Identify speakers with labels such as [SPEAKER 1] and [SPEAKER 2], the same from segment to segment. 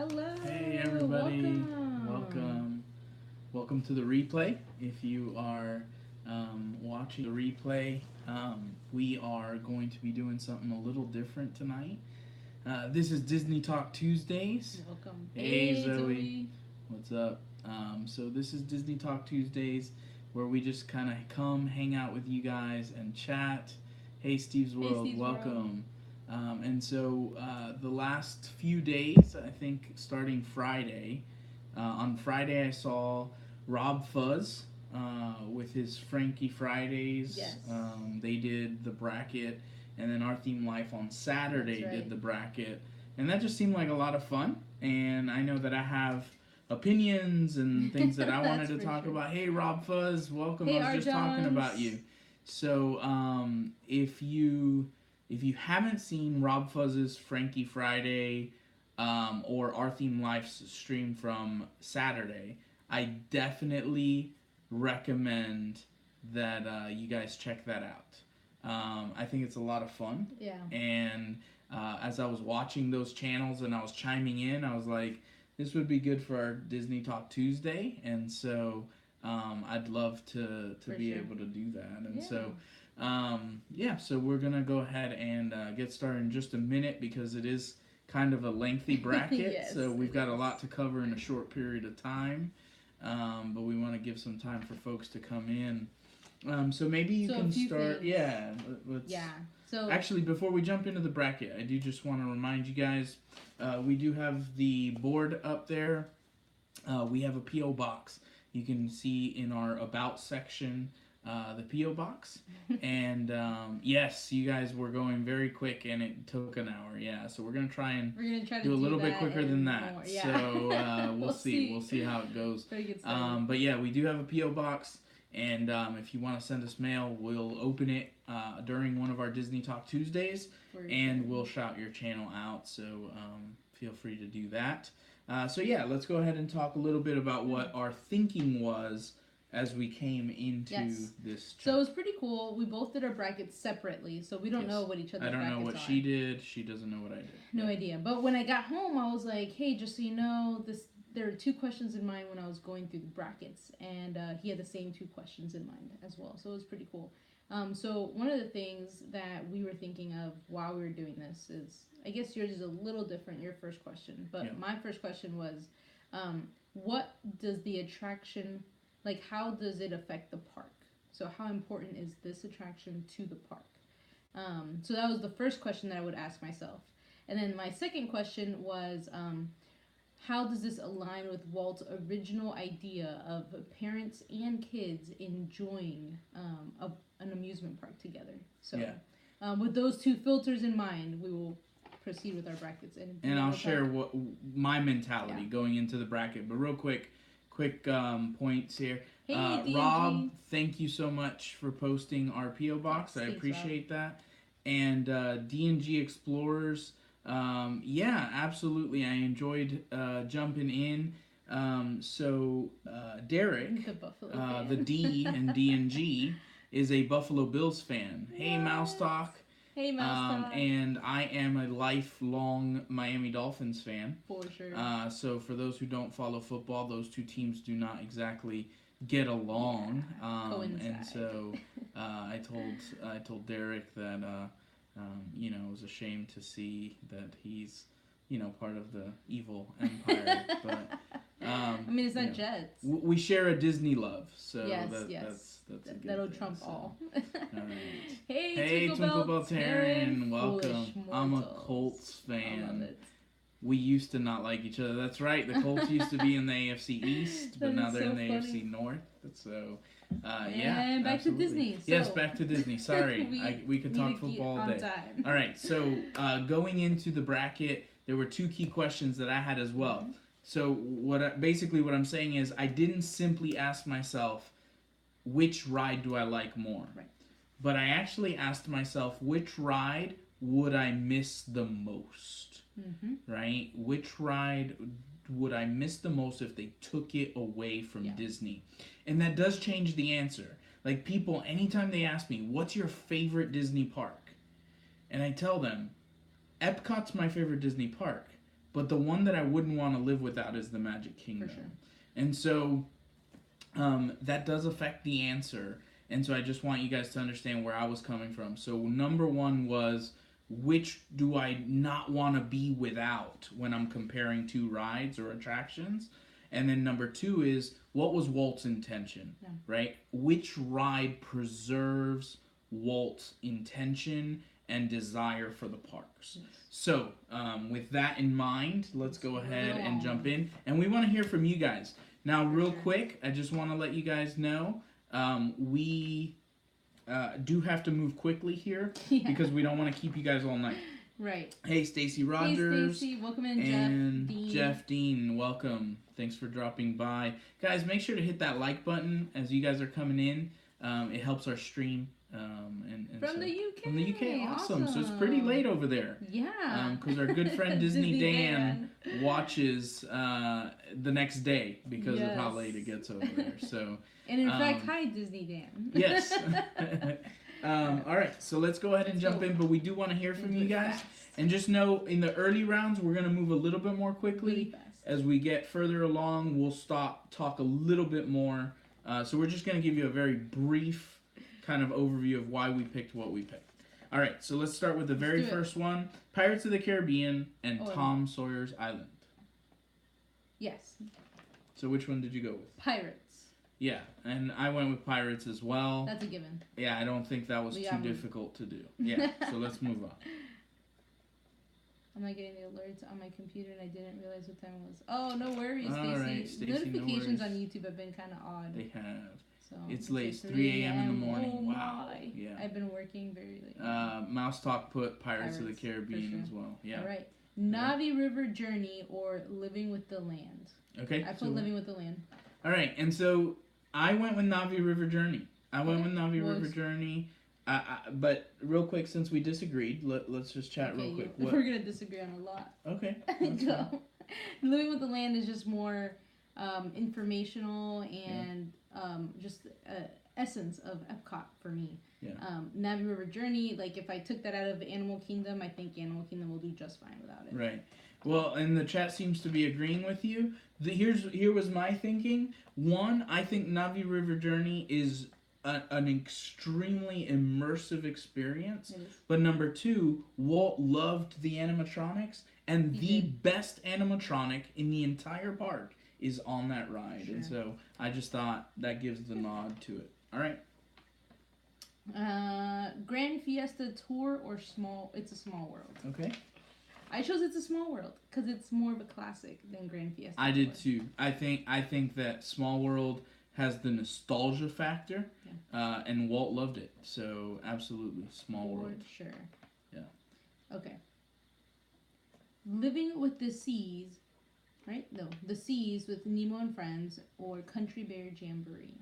[SPEAKER 1] Hello.
[SPEAKER 2] Hey everybody, welcome to the replay. If you are watching the replay, we are going to be doing something a little different tonight. This is Disney Talk Tuesdays.
[SPEAKER 1] Welcome.
[SPEAKER 2] Hey Zoe. What's up? So this is Disney Talk Tuesdays, where we just kind of come, hang out with you guys, and chat. Hey Steve's World, welcome. And so the last few days, I think starting Friday, on Friday I saw Rob Fuzz with his Frankie Fridays.
[SPEAKER 1] Yes.
[SPEAKER 2] They did the bracket, and then Our Theme Life on Saturday did the bracket. And that just seemed like a lot of fun. And I know that I have opinions and things that I wanted to talk about. Hey, Rob Fuzz, welcome.
[SPEAKER 1] Hey,
[SPEAKER 2] I was just talking about you. So if you haven't seen Rob Fuzz's Frankie Friday or Our Theme Life's stream from Saturday, I definitely recommend that you guys check that out. I think it's a lot of fun.
[SPEAKER 1] Yeah.
[SPEAKER 2] And as I was watching those channels and I was chiming in, I was like, this would be good for our Disney Talk Tuesday. And so I'd love to be able to do that. And so... so we're going to go ahead and get started in just a minute because it is kind of a lengthy bracket.
[SPEAKER 1] Yes,
[SPEAKER 2] so we've got a lot to cover in a short period of time. But we want to give some time for folks to come in. So maybe you can start.
[SPEAKER 1] Things. So
[SPEAKER 2] actually, before we jump into the bracket, I do just want to remind you guys, we do have the board up there. We have a P.O. box. You can see in our About section the P.O. box. And yes, you guys were going very quick and it took an hour. Yeah, so we're going to try and do a little bit quicker than that.
[SPEAKER 1] More, yeah.
[SPEAKER 2] So we'll see. We'll see how it goes. But yeah, we do have a P.O. box. And if you want to send us mail, we'll open it during one of our Disney Talk Tuesdays. And we'll shout your channel out. So feel free to do that. So yeah, let's go ahead and talk a little bit about what our thinking was as we came into this chat.
[SPEAKER 1] So it was pretty cool. We both did our brackets separately, so we don't know what each other's brackets are.
[SPEAKER 2] I don't know what she did. She doesn't know what I did.
[SPEAKER 1] No idea. But when I got home, I was like, hey, just so you know, there are two questions in mind when I was going through the brackets, and he had the same two questions in mind as well. So it was pretty cool. So one of the things that we were thinking of while we were doing this is, I guess yours is a little different, your first question. But my first question was, what does the attraction... Like, how does it affect the park? So how important is this attraction to the park? So that was the first question that I would ask myself. And then my second question was, how does this align with Walt's original idea of parents and kids enjoying an amusement park together? So with those two filters in mind, we will proceed with our brackets.
[SPEAKER 2] And I'll share what my mentality going into the bracket. But real quick points here.
[SPEAKER 1] Hey,
[SPEAKER 2] Rob, thank you so much for posting our P.O. box. I appreciate that. And D&G Explorers, absolutely. I enjoyed jumping in. Derek, the D in D&G, is a Buffalo Bills fan. Hey, Mouse Talk.
[SPEAKER 1] Hey, Mouse.
[SPEAKER 2] And I am a lifelong Miami Dolphins fan.
[SPEAKER 1] For sure.
[SPEAKER 2] So for those who don't follow football, those two teams do not exactly get along. And so I told Derek that it was a shame to see that he's part of the evil empire. But
[SPEAKER 1] it's not Jets.
[SPEAKER 2] We share a Disney love, so
[SPEAKER 1] that'll trump all.
[SPEAKER 2] All right.
[SPEAKER 1] Hey,
[SPEAKER 2] Twinkle Bell Taryn, welcome. I'm a Colts fan.
[SPEAKER 1] I love it.
[SPEAKER 2] We used to not like each other. That's right. The Colts used to be in the AFC East, but now they're in the AFC North. So,
[SPEAKER 1] and back to Disney. So.
[SPEAKER 2] Yes, back to Disney. Sorry, we could talk football all day. All right. So, going into the bracket, there were two key questions that I had as well. So, what I'm saying is, I didn't simply ask myself, which ride do I like more?
[SPEAKER 1] Right.
[SPEAKER 2] But I actually asked myself, which ride would I miss the most? Right? Which ride would I miss the most if they took it away from Disney? And that does change the answer. Like, people, anytime they ask me, what's your favorite Disney park? And I tell them, Epcot's my favorite Disney park. but the one that I wouldn't want to live without is the Magic Kingdom.
[SPEAKER 1] For sure.
[SPEAKER 2] And so that does affect the answer. And so I just want you guys to understand where I was coming from. So number one was, which do I not want to be without when I'm comparing two rides or attractions? And then number two is, what was Walt's intention, right? Which ride preserves Walt's intention and desire for the parks? Yes. So with that in mind, let's go ahead and jump in. And we want to hear from you guys. Now, real quick, I just want to let you guys know, we do have to move quickly here because we don't want to keep you guys all night.
[SPEAKER 1] Right.
[SPEAKER 2] Hey, Stacy Rogers.
[SPEAKER 1] Hey, Stacy. Welcome in,
[SPEAKER 2] and Jeff Dean. Welcome. Thanks for dropping by. Guys, make sure to hit that like button as you guys are coming in. It helps our stream.
[SPEAKER 1] From the UK.
[SPEAKER 2] From the UK. Awesome. So it's pretty late over there.
[SPEAKER 1] Yeah.
[SPEAKER 2] Because our good friend Disney Dan watches the next day because of how late it gets over there. So.
[SPEAKER 1] And in fact, hi, Disney Dan.
[SPEAKER 2] Yes. All right, so let's go ahead and jump in, but we do want to hear from you guys. And just know, in the early rounds, we're going to move a little bit more quickly.
[SPEAKER 1] Really fast.
[SPEAKER 2] As we get further along, we'll talk a little bit more. So we're just going to give you a very brief kind of overview of why we picked what we picked. All right, so let's start with the very first one, Pirates of the Caribbean and Tom Sawyer's Island.
[SPEAKER 1] Yes.
[SPEAKER 2] So which one did you go with?
[SPEAKER 1] Pirates.
[SPEAKER 2] Yeah, and I went with Pirates as well.
[SPEAKER 1] That's a given.
[SPEAKER 2] Yeah, I don't think that was too difficult to do. Yeah, so let's move on.
[SPEAKER 1] I'm not getting the alerts on my computer, and I didn't realize what time it was. Oh, no worries, Stacey.
[SPEAKER 2] All right, Stacey,
[SPEAKER 1] notifications
[SPEAKER 2] no
[SPEAKER 1] on YouTube have been kind of odd.
[SPEAKER 2] They have.
[SPEAKER 1] So
[SPEAKER 2] it's late. It's 3 a.m. in the morning.
[SPEAKER 1] Oh,
[SPEAKER 2] wow.
[SPEAKER 1] My.
[SPEAKER 2] Yeah.
[SPEAKER 1] I've been working very late.
[SPEAKER 2] Mouse Talk put Pirates of the Caribbean as well. Yeah.
[SPEAKER 1] All right. Navi River Journey or Living with the Land.
[SPEAKER 2] Okay.
[SPEAKER 1] I put Living with the Land.
[SPEAKER 2] All right, and so I went with Navi River Journey. River Journey. But real quick, since we disagreed, let's just chat real quick.
[SPEAKER 1] We're going to disagree on a lot.
[SPEAKER 2] Okay.
[SPEAKER 1] Go. Living with the Land is just more informational and just essence of Epcot for me.
[SPEAKER 2] Yeah.
[SPEAKER 1] Navi River Journey, like if I took that out of Animal Kingdom, I think Animal Kingdom will do just fine without it.
[SPEAKER 2] Right. Well, and the chat seems to be agreeing with you. Here was my thinking. One, I think Navi River Journey is an extremely immersive experience. But number two, Walt loved the animatronics, and the best animatronic in the entire park is on that ride. Sure. And so I just thought that gives the nod to it. All right.
[SPEAKER 1] Grand Fiesta Tour or It's a Small World.
[SPEAKER 2] Okay.
[SPEAKER 1] I chose It's a Small World because it's more of a classic than Grand Fiesta.
[SPEAKER 2] I did too. I think that Small World has the nostalgia factor, and Walt loved it. So absolutely, Small World.
[SPEAKER 1] Sure.
[SPEAKER 2] Yeah.
[SPEAKER 1] Okay. Living with the Seas, right? No, the Seas with Nemo and Friends or Country Bear Jamboree.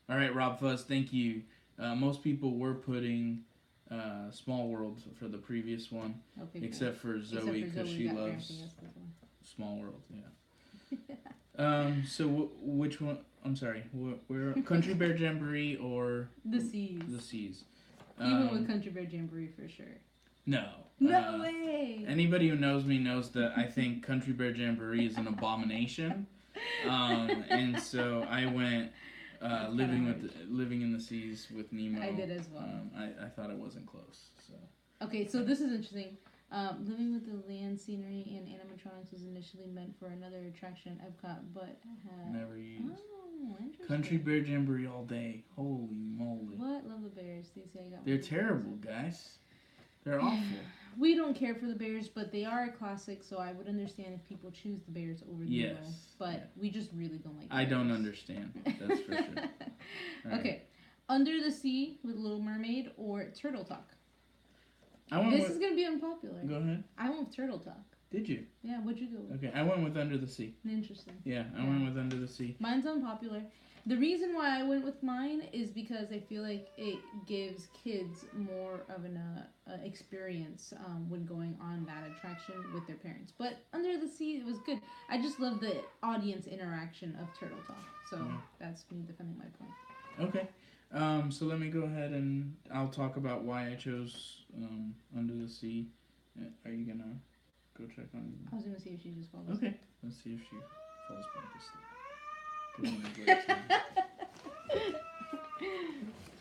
[SPEAKER 2] All right, Rob Fuzz, thank you. Most people were putting Small World for the previous one, except for Zoe because she loves Small World. Yeah. So which one? I'm sorry. Where Country Bear Jamboree or
[SPEAKER 1] the Seas?
[SPEAKER 2] The Seas.
[SPEAKER 1] Even with Country Bear Jamboree for sure.
[SPEAKER 2] No.
[SPEAKER 1] No way.
[SPEAKER 2] Anybody who knows me knows that I think Country Bear Jamboree is an abomination, and so I went. Living in the Seas with Nemo.
[SPEAKER 1] I did as well.
[SPEAKER 2] I thought it wasn't close. So.
[SPEAKER 1] Okay, so this is interesting. Living with the Land scenery and animatronics was initially meant for another attraction at Epcot, but
[SPEAKER 2] never used.
[SPEAKER 1] Oh, interesting.
[SPEAKER 2] Country Bear Jamboree all day. Holy moly!
[SPEAKER 1] What? Love the bears.
[SPEAKER 2] They're terrible, guys. They're awful.
[SPEAKER 1] We don't care for the bears, but they are a classic, so I would understand if people choose the bears over the Nemo. But we just really don't like the bears.
[SPEAKER 2] I don't understand. That's for sure.
[SPEAKER 1] Okay. Under the Sea with Little Mermaid or Turtle Talk? This is going to be unpopular.
[SPEAKER 2] Go ahead.
[SPEAKER 1] I went with Turtle Talk.
[SPEAKER 2] Did you?
[SPEAKER 1] Yeah, what'd you go with?
[SPEAKER 2] Okay, I went with Under the Sea.
[SPEAKER 1] Interesting.
[SPEAKER 2] Yeah, I went with Under the Sea.
[SPEAKER 1] Mine's unpopular. The reason why I went with mine is because I feel like it gives kids more of an experience when going on that attraction with their parents. But Under the Sea, it was good. I just love the audience interaction of Turtle Talk. So that's me defending my point.
[SPEAKER 2] Okay. So let me go ahead and I'll talk about why I chose Under the Sea. Are you going to Go check on.
[SPEAKER 1] I was gonna see if she just falls asleep.
[SPEAKER 2] Okay. Let's see if she falls back asleep.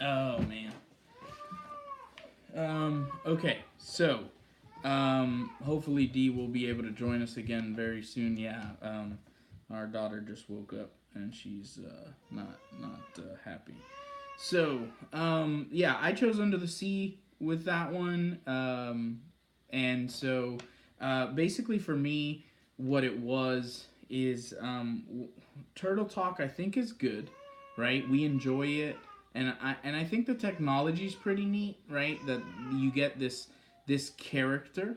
[SPEAKER 2] Oh man. Okay. So, hopefully Dee will be able to join us again very soon. Yeah. Our daughter just woke up and she's not happy. So, yeah, I chose Under the Sea with that one. And so, basically for me, what it was is Turtle Talk. I think is good, right? We enjoy it, and I think the technology is pretty neat, right? That you get this character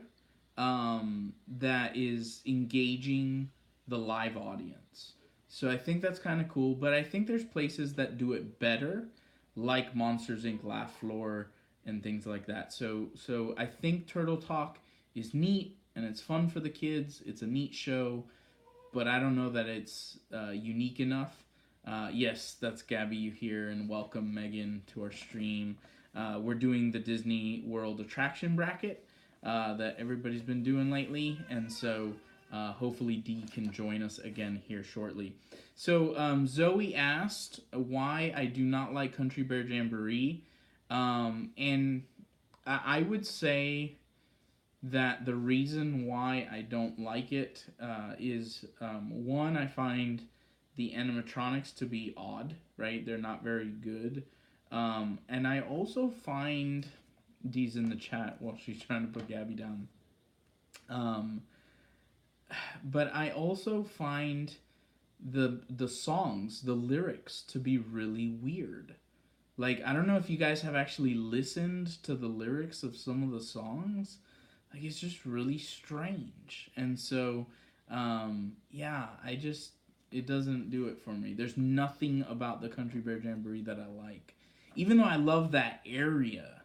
[SPEAKER 2] that is engaging the live audience. So I think that's kind of cool. But I think there's places that do it better, like Monsters Inc. Laugh Floor and things like that. So I think Turtle Talk is neat and it's fun for the kids. It's a neat show, but I don't know that it's unique enough. Yes, that's Gabby you hear, and welcome Megan to our stream. We're doing the Disney World Attraction bracket that everybody's been doing lately, and so hopefully Dee can join us again here shortly. So Zoe asked why I do not like Country Bear Jamboree, and I would say that the reason why I don't like it is one, I find the animatronics to be odd, right? They're not very good. And I also find Dee's in the chat while she's trying to put Gabby down. But I also find the songs, the lyrics to be really weird. Like, I don't know if you guys have actually listened to the lyrics of some of the songs. Like, it's just really strange. And so, yeah, it doesn't do it for me. There's nothing about the Country Bear Jamboree that I like. Even though I love that area,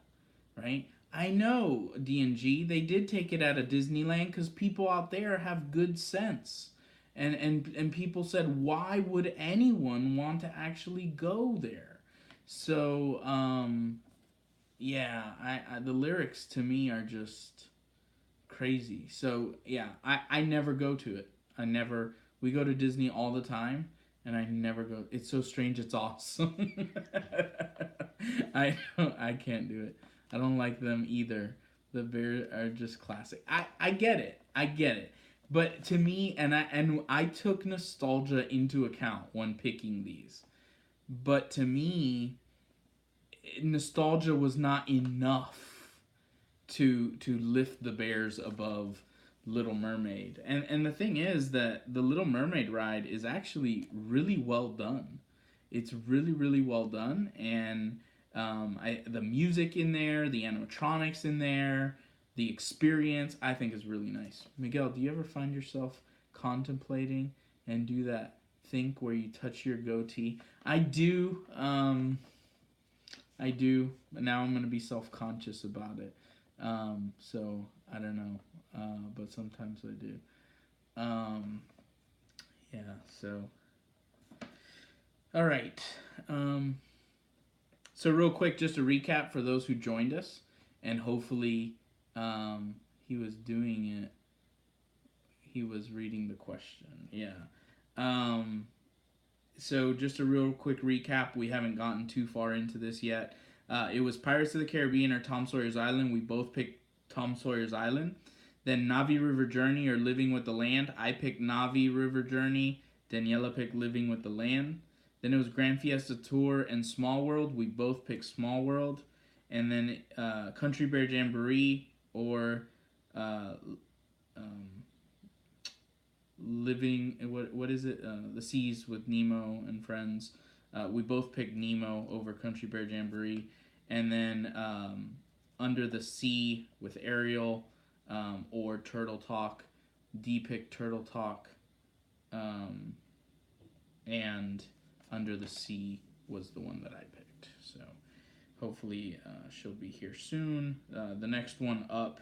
[SPEAKER 2] right? I know, D&G, they did take it out of Disneyland because people out there have good sense. And people said, why would anyone want to actually go there? So, yeah, the lyrics to me are just crazy. So, yeah, I never go to it. We go to Disney all the time, and I never go. It's so strange, it's awesome. I can't do it. I don't like them either. The Bears are just classic. I get it. But to me, and I took nostalgia into account when picking these. But to me, nostalgia was not enough to lift the Bears above Little Mermaid. And the thing is that the Little Mermaid ride is actually really well done. It's really, really well done, and the music in there, the animatronics in there, the experience, I think is really nice. Miguel, do you ever find yourself contemplating and do that think where you touch your goatee? I do. But now I'm going to be self-conscious about it. So, I don't know. But sometimes I do. Yeah, so. All right. So real quick, just a recap for those who joined us. And hopefully he was doing it. He was reading the question. Yeah. So just a real quick recap. We haven't gotten too far into this yet. It was Pirates of the Caribbean or Tom Sawyer's Island. We both picked Tom Sawyer's Island. Then Navi River Journey or Living with the Land. I picked Navi River Journey. Daniela picked Living with the Land. Then it was Grand Fiesta Tour and Small World. We both picked Small World. And then Country Bear Jamboree or Living, what is it? The Seas with Nemo and Friends. We both picked Nemo over Country Bear Jamboree. And then Under the Sea with Ariel or Turtle Talk. D picked Turtle Talk. And Under the Sea was the one that I picked. So hopefully she'll be here soon. The next one up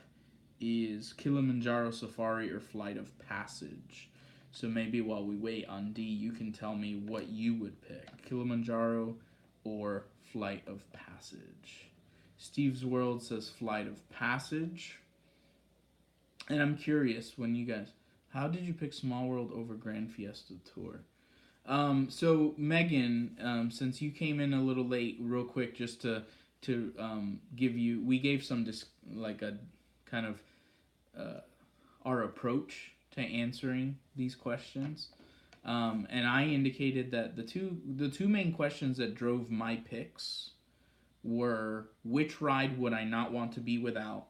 [SPEAKER 2] is Kilimanjaro Safari or Flight of Passage. So maybe while we wait on D, you can tell me what you would pick. Kilimanjaro or Flight of Passage. Steve's World says Flight of Passage. And I'm curious, how did you pick Small World over Grand Fiesta Tour? So Megan, since you came in a little late, real quick, just to we gave some like a kind of our approach to answering these questions, and I indicated that the two main questions that drove my picks were which ride would I not want to be without,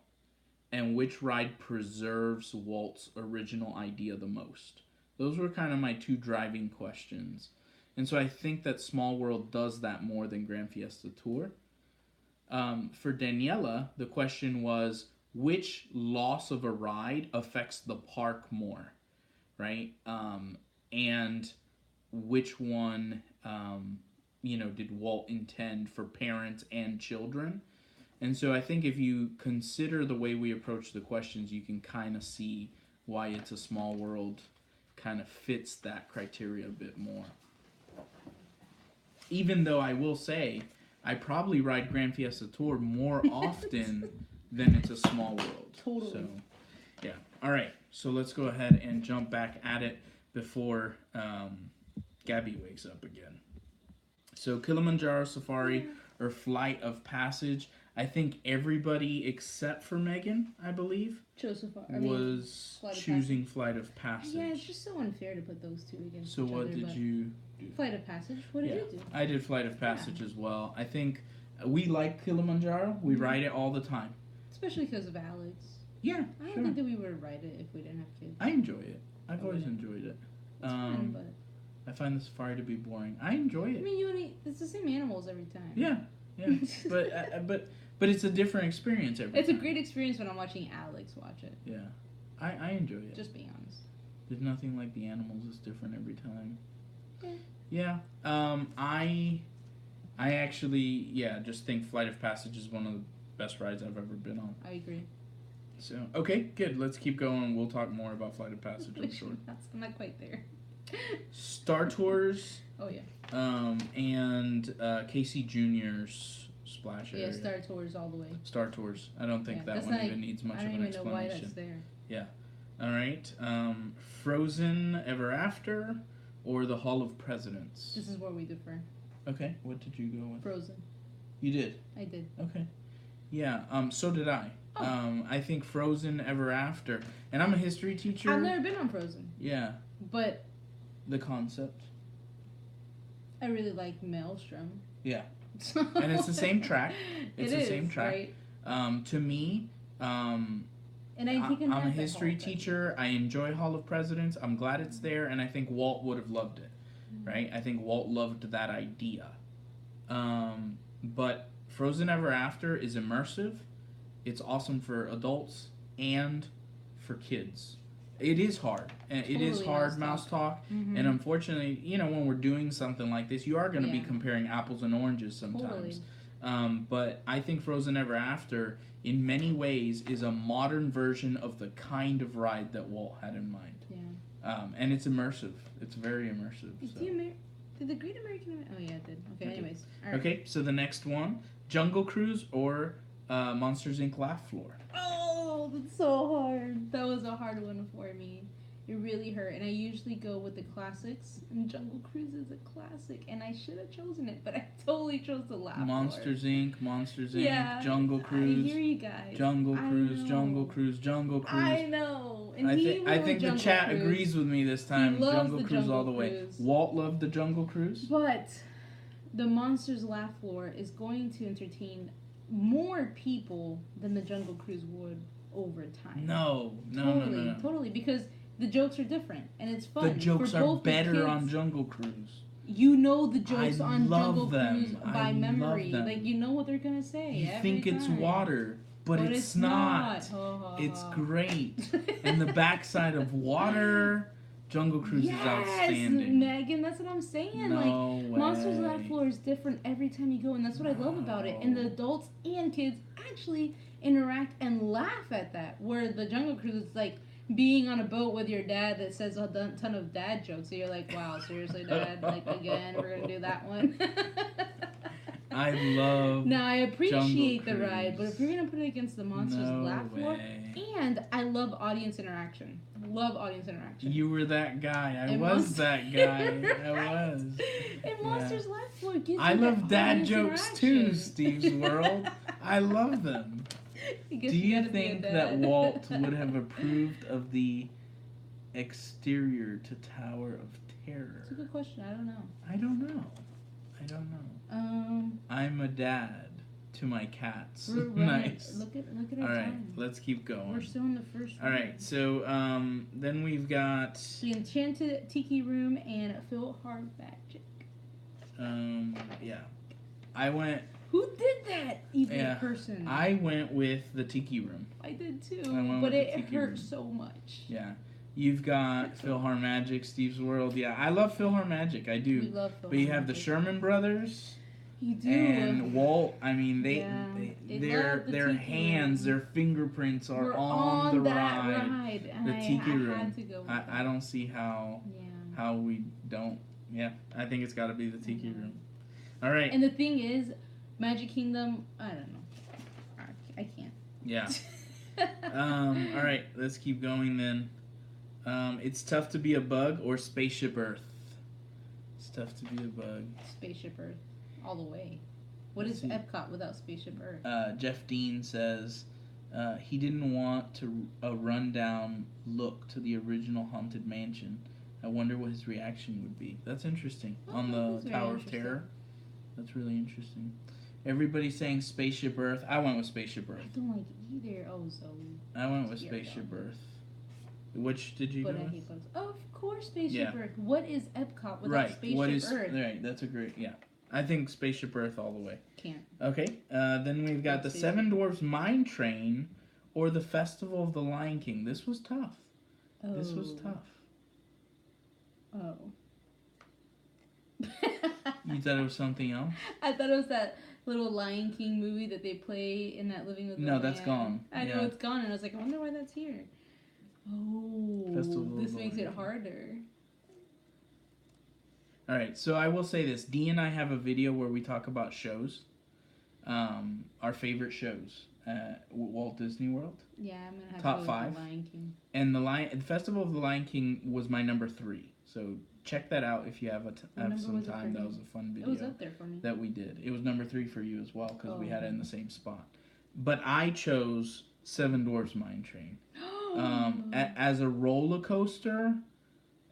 [SPEAKER 2] and which ride preserves Walt's original idea the most. Those were kind of my two driving questions. And so I think that Small World does that more than Grand Fiesta Tour. For Daniela, the question was, which loss of a ride affects the park more, right? And which one, did Walt intend for parents and children? And so I think if you consider the way we approach the questions, you can kind of see why It's a Small World kind of fits that criteria a bit more. Even though I will say, I probably ride Grand Fiesta Tour more often than It's a Small World.
[SPEAKER 1] Totally.
[SPEAKER 2] So, yeah. All right. So let's go ahead and jump back at it before Gabby wakes up again. So Kilimanjaro Safari or Flight of Passage. I think everybody except for Megan, I believe, was choosing Flight of Passage.
[SPEAKER 1] Yeah, it's just so unfair to put those two against
[SPEAKER 2] each other. So what did you do?
[SPEAKER 1] Flight of Passage. What did you do?
[SPEAKER 2] I did Flight of Passage as well. I think we like Kilimanjaro. We ride it all the time.
[SPEAKER 1] Especially because of Alex.
[SPEAKER 2] Yeah,
[SPEAKER 1] I don't think that we would ride it if we didn't have kids.
[SPEAKER 2] I enjoy it. I've always enjoyed it.
[SPEAKER 1] It's fun, but
[SPEAKER 2] I find the safari to be boring. I enjoy it.
[SPEAKER 1] I mean, it's the same animals every time.
[SPEAKER 2] Yeah. But it's a different experience every time.
[SPEAKER 1] It's a great experience when I'm watching Alex watch it.
[SPEAKER 2] Yeah. I enjoy it.
[SPEAKER 1] Just being honest.
[SPEAKER 2] There's nothing like the animals. It's different every time.
[SPEAKER 1] Yeah.
[SPEAKER 2] I actually, just think Flight of Passage is one of the best rides I've ever been on.
[SPEAKER 1] I agree.
[SPEAKER 2] So, okay, good. Let's keep going. We'll talk more about Flight of Passage, I'm sure.
[SPEAKER 1] I'm not quite there.
[SPEAKER 2] Star Tours.
[SPEAKER 1] Oh, yeah.
[SPEAKER 2] And Casey Jr.'s Splash Area.
[SPEAKER 1] Yeah, Star Tours all the way.
[SPEAKER 2] Star Tours. I don't think that one even needs much of an explanation.
[SPEAKER 1] I don't even know why that's there.
[SPEAKER 2] Yeah. All right. Frozen Ever After or the Hall of Presidents?
[SPEAKER 1] This is where we differ.
[SPEAKER 2] Okay. What did you go with?
[SPEAKER 1] Frozen.
[SPEAKER 2] You did?
[SPEAKER 1] I did.
[SPEAKER 2] Okay. Yeah. So did I.
[SPEAKER 1] Oh.
[SPEAKER 2] I think Frozen Ever After. And I'm a history teacher.
[SPEAKER 1] I've never been on Frozen.
[SPEAKER 2] Yeah.
[SPEAKER 1] But
[SPEAKER 2] the concept.
[SPEAKER 1] I really like Maelstrom.
[SPEAKER 2] Yeah. And it's the same track. It's the same track.
[SPEAKER 1] Right?
[SPEAKER 2] To me,
[SPEAKER 1] and I'm
[SPEAKER 2] a history teacher. I enjoy Hall of Presidents. I'm glad it's there, and I think Walt would have loved it. Right? I think Walt loved that idea. But Frozen Ever After is immersive. It's awesome for adults and for kids. It is hard. And it is hard, mouse talk. Mm-hmm. And unfortunately, when we're doing something like this, you are going to be comparing apples and oranges sometimes. Totally. But I think Frozen Ever After, in many ways, is a modern version of the kind of ride that Walt had in mind. Yeah. And it's immersive. It's very immersive.
[SPEAKER 1] Did the Great American... Oh, yeah, it did. Okay, anyways. All right.
[SPEAKER 2] Okay, so the next one, Jungle Cruise or Monsters, Inc. Laugh Floor?
[SPEAKER 1] Oh, that's so hard. That was a hard one for me. It really hurt. And I usually go with the classics. And Jungle Cruise is a classic. And I should have chosen it, but I totally chose the Laugh
[SPEAKER 2] Monsters,
[SPEAKER 1] Floor.
[SPEAKER 2] Inc., Monsters, Inc.,
[SPEAKER 1] yeah,
[SPEAKER 2] Jungle Cruise.
[SPEAKER 1] I hear you guys.
[SPEAKER 2] Jungle Cruise, Jungle Cruise, Jungle Cruise.
[SPEAKER 1] I know. And
[SPEAKER 2] I think the chat agrees with me this time. Jungle Cruise all the way.
[SPEAKER 1] Cruise.
[SPEAKER 2] Walt loved the Jungle Cruise.
[SPEAKER 1] But the Monsters Laugh Floor is going to entertain more people than the Jungle Cruise would over time.
[SPEAKER 2] No.
[SPEAKER 1] Totally, because the jokes are different and it's fun.
[SPEAKER 2] The jokes are better on Jungle Cruise.
[SPEAKER 1] You know the jokes on Jungle
[SPEAKER 2] Cruise
[SPEAKER 1] by memory. Like, you know what they're going to say.
[SPEAKER 2] You think it's water, but it's not. It's great. And the backside of water, Jungle Cruise is outstanding.
[SPEAKER 1] Megan, that's what I'm saying.
[SPEAKER 2] No way.
[SPEAKER 1] Monsters Laugh Floor is different every time you go, and that's what I love about it. And the adults and kids actually interact and laugh at that, where the Jungle Cruise is like being on a boat with your dad that says a ton of dad jokes. So you're like, wow, seriously, Dad? Like, again, we're going to do that one?
[SPEAKER 2] I love.
[SPEAKER 1] Now I appreciate the
[SPEAKER 2] Jungle
[SPEAKER 1] ride, but if
[SPEAKER 2] Cruise.
[SPEAKER 1] you're gonna put it against the Monsters
[SPEAKER 2] No
[SPEAKER 1] Laugh Floor,
[SPEAKER 2] way.
[SPEAKER 1] and I love audience interaction. Love audience interaction.
[SPEAKER 2] You were that guy. I
[SPEAKER 1] And
[SPEAKER 2] was that guy. I
[SPEAKER 1] Right.
[SPEAKER 2] was.
[SPEAKER 1] And Monsters Laugh Floor gives
[SPEAKER 2] I
[SPEAKER 1] you
[SPEAKER 2] love
[SPEAKER 1] that
[SPEAKER 2] dad
[SPEAKER 1] audience
[SPEAKER 2] jokes too,
[SPEAKER 1] interaction.
[SPEAKER 2] Steve's World. I love them.
[SPEAKER 1] I guess
[SPEAKER 2] Do you
[SPEAKER 1] gotta be a
[SPEAKER 2] think
[SPEAKER 1] dad.
[SPEAKER 2] that Walt would have approved of the exterior to Tower of Terror?
[SPEAKER 1] That's a good question. I don't know.
[SPEAKER 2] I don't know. I'm a dad to my cats.
[SPEAKER 1] We're running.
[SPEAKER 2] Nice.
[SPEAKER 1] Look at our
[SPEAKER 2] All right,
[SPEAKER 1] time.
[SPEAKER 2] let's keep going.
[SPEAKER 1] We're still in the first.
[SPEAKER 2] All right, so then we've got
[SPEAKER 1] The Enchanted Tiki Room and PhilharMagic.
[SPEAKER 2] yeah, I went.
[SPEAKER 1] Who did that? Evil person.
[SPEAKER 2] I went with the Tiki Room.
[SPEAKER 1] I did too,
[SPEAKER 2] I went
[SPEAKER 1] but
[SPEAKER 2] with
[SPEAKER 1] it
[SPEAKER 2] the Tiki
[SPEAKER 1] hurt
[SPEAKER 2] Room.
[SPEAKER 1] so much.
[SPEAKER 2] Yeah, you've got PhilharMagic, Steve's World. Yeah, I love PhilharMagic. I do.
[SPEAKER 1] We love
[SPEAKER 2] But you have the
[SPEAKER 1] PhilharMagic.
[SPEAKER 2] Sherman Brothers.
[SPEAKER 1] You do.
[SPEAKER 2] And Walt, I mean,
[SPEAKER 1] They love the
[SPEAKER 2] their
[SPEAKER 1] Tiki
[SPEAKER 2] hands,
[SPEAKER 1] Room.
[SPEAKER 2] their fingerprints are
[SPEAKER 1] We're
[SPEAKER 2] on the
[SPEAKER 1] that
[SPEAKER 2] ride.
[SPEAKER 1] and
[SPEAKER 2] The Tiki
[SPEAKER 1] I
[SPEAKER 2] Room.
[SPEAKER 1] had to go with
[SPEAKER 2] I don't see how
[SPEAKER 1] Yeah.
[SPEAKER 2] we don't. Yeah, I think it's got to be the Tiki Room. All right.
[SPEAKER 1] And the thing is, Magic Kingdom, I don't know. I can't.
[SPEAKER 2] Yeah. All right, let's keep going then. It's tough to be a bug or Spaceship Earth. It's tough to be a bug.
[SPEAKER 1] Spaceship Earth, all the way. What
[SPEAKER 2] Let's
[SPEAKER 1] is
[SPEAKER 2] see.
[SPEAKER 1] Epcot without Spaceship Earth?
[SPEAKER 2] Jeff Dean says he didn't want a rundown look to the original Haunted Mansion. I wonder what his reaction would be. That's interesting. On the
[SPEAKER 1] that's very
[SPEAKER 2] Tower of
[SPEAKER 1] interesting.
[SPEAKER 2] Terror. That's really interesting. Everybody's saying Spaceship Earth. I went with Spaceship
[SPEAKER 1] I
[SPEAKER 2] Earth.
[SPEAKER 1] don't like it either. Oh, Zoe.
[SPEAKER 2] I went with
[SPEAKER 1] Scary
[SPEAKER 2] Spaceship
[SPEAKER 1] dog.
[SPEAKER 2] Earth. Which did you
[SPEAKER 1] But
[SPEAKER 2] go
[SPEAKER 1] I
[SPEAKER 2] with?
[SPEAKER 1] hate bugs. Of course, Spaceship
[SPEAKER 2] Yeah.
[SPEAKER 1] Earth. What is Epcot without
[SPEAKER 2] Right.
[SPEAKER 1] Spaceship
[SPEAKER 2] What is
[SPEAKER 1] Earth?
[SPEAKER 2] right? That's a great. Yeah. I think Spaceship Earth all the way.
[SPEAKER 1] Can't.
[SPEAKER 2] Okay. Then we've got the
[SPEAKER 1] Spaceship.
[SPEAKER 2] Seven Dwarfs Mine Train, or the Festival of the Lion King. This was tough.
[SPEAKER 1] Oh.
[SPEAKER 2] This was tough.
[SPEAKER 1] Oh.
[SPEAKER 2] You thought it was something else?
[SPEAKER 1] I thought it was that little Lion King movie that they play in that Living with the
[SPEAKER 2] No, that's
[SPEAKER 1] Land.
[SPEAKER 2] gone.
[SPEAKER 1] I know
[SPEAKER 2] Yeah.
[SPEAKER 1] it's gone, and I was like, I wonder why that's here. Oh,
[SPEAKER 2] Festival of
[SPEAKER 1] this
[SPEAKER 2] the
[SPEAKER 1] makes
[SPEAKER 2] Lion
[SPEAKER 1] it
[SPEAKER 2] King.
[SPEAKER 1] harder.
[SPEAKER 2] All right. So I will say this: Dee and I have a video where we talk about shows, our favorite shows at Walt Disney World.
[SPEAKER 1] Yeah, I'm gonna have
[SPEAKER 2] Top
[SPEAKER 1] to go
[SPEAKER 2] five?
[SPEAKER 1] with the Lion King.
[SPEAKER 2] And the Festival of the Lion King was my number 3. So check that out if you have
[SPEAKER 1] number
[SPEAKER 2] some
[SPEAKER 1] was it for
[SPEAKER 2] time. That
[SPEAKER 1] you?
[SPEAKER 2] was a fun
[SPEAKER 1] It was
[SPEAKER 2] video
[SPEAKER 1] up there for me.
[SPEAKER 2] that we did. It was number 3 for you as well because we
[SPEAKER 1] Oh.
[SPEAKER 2] had it in the same spot. But I chose Seven Dwarfs Mine Train as a roller coaster,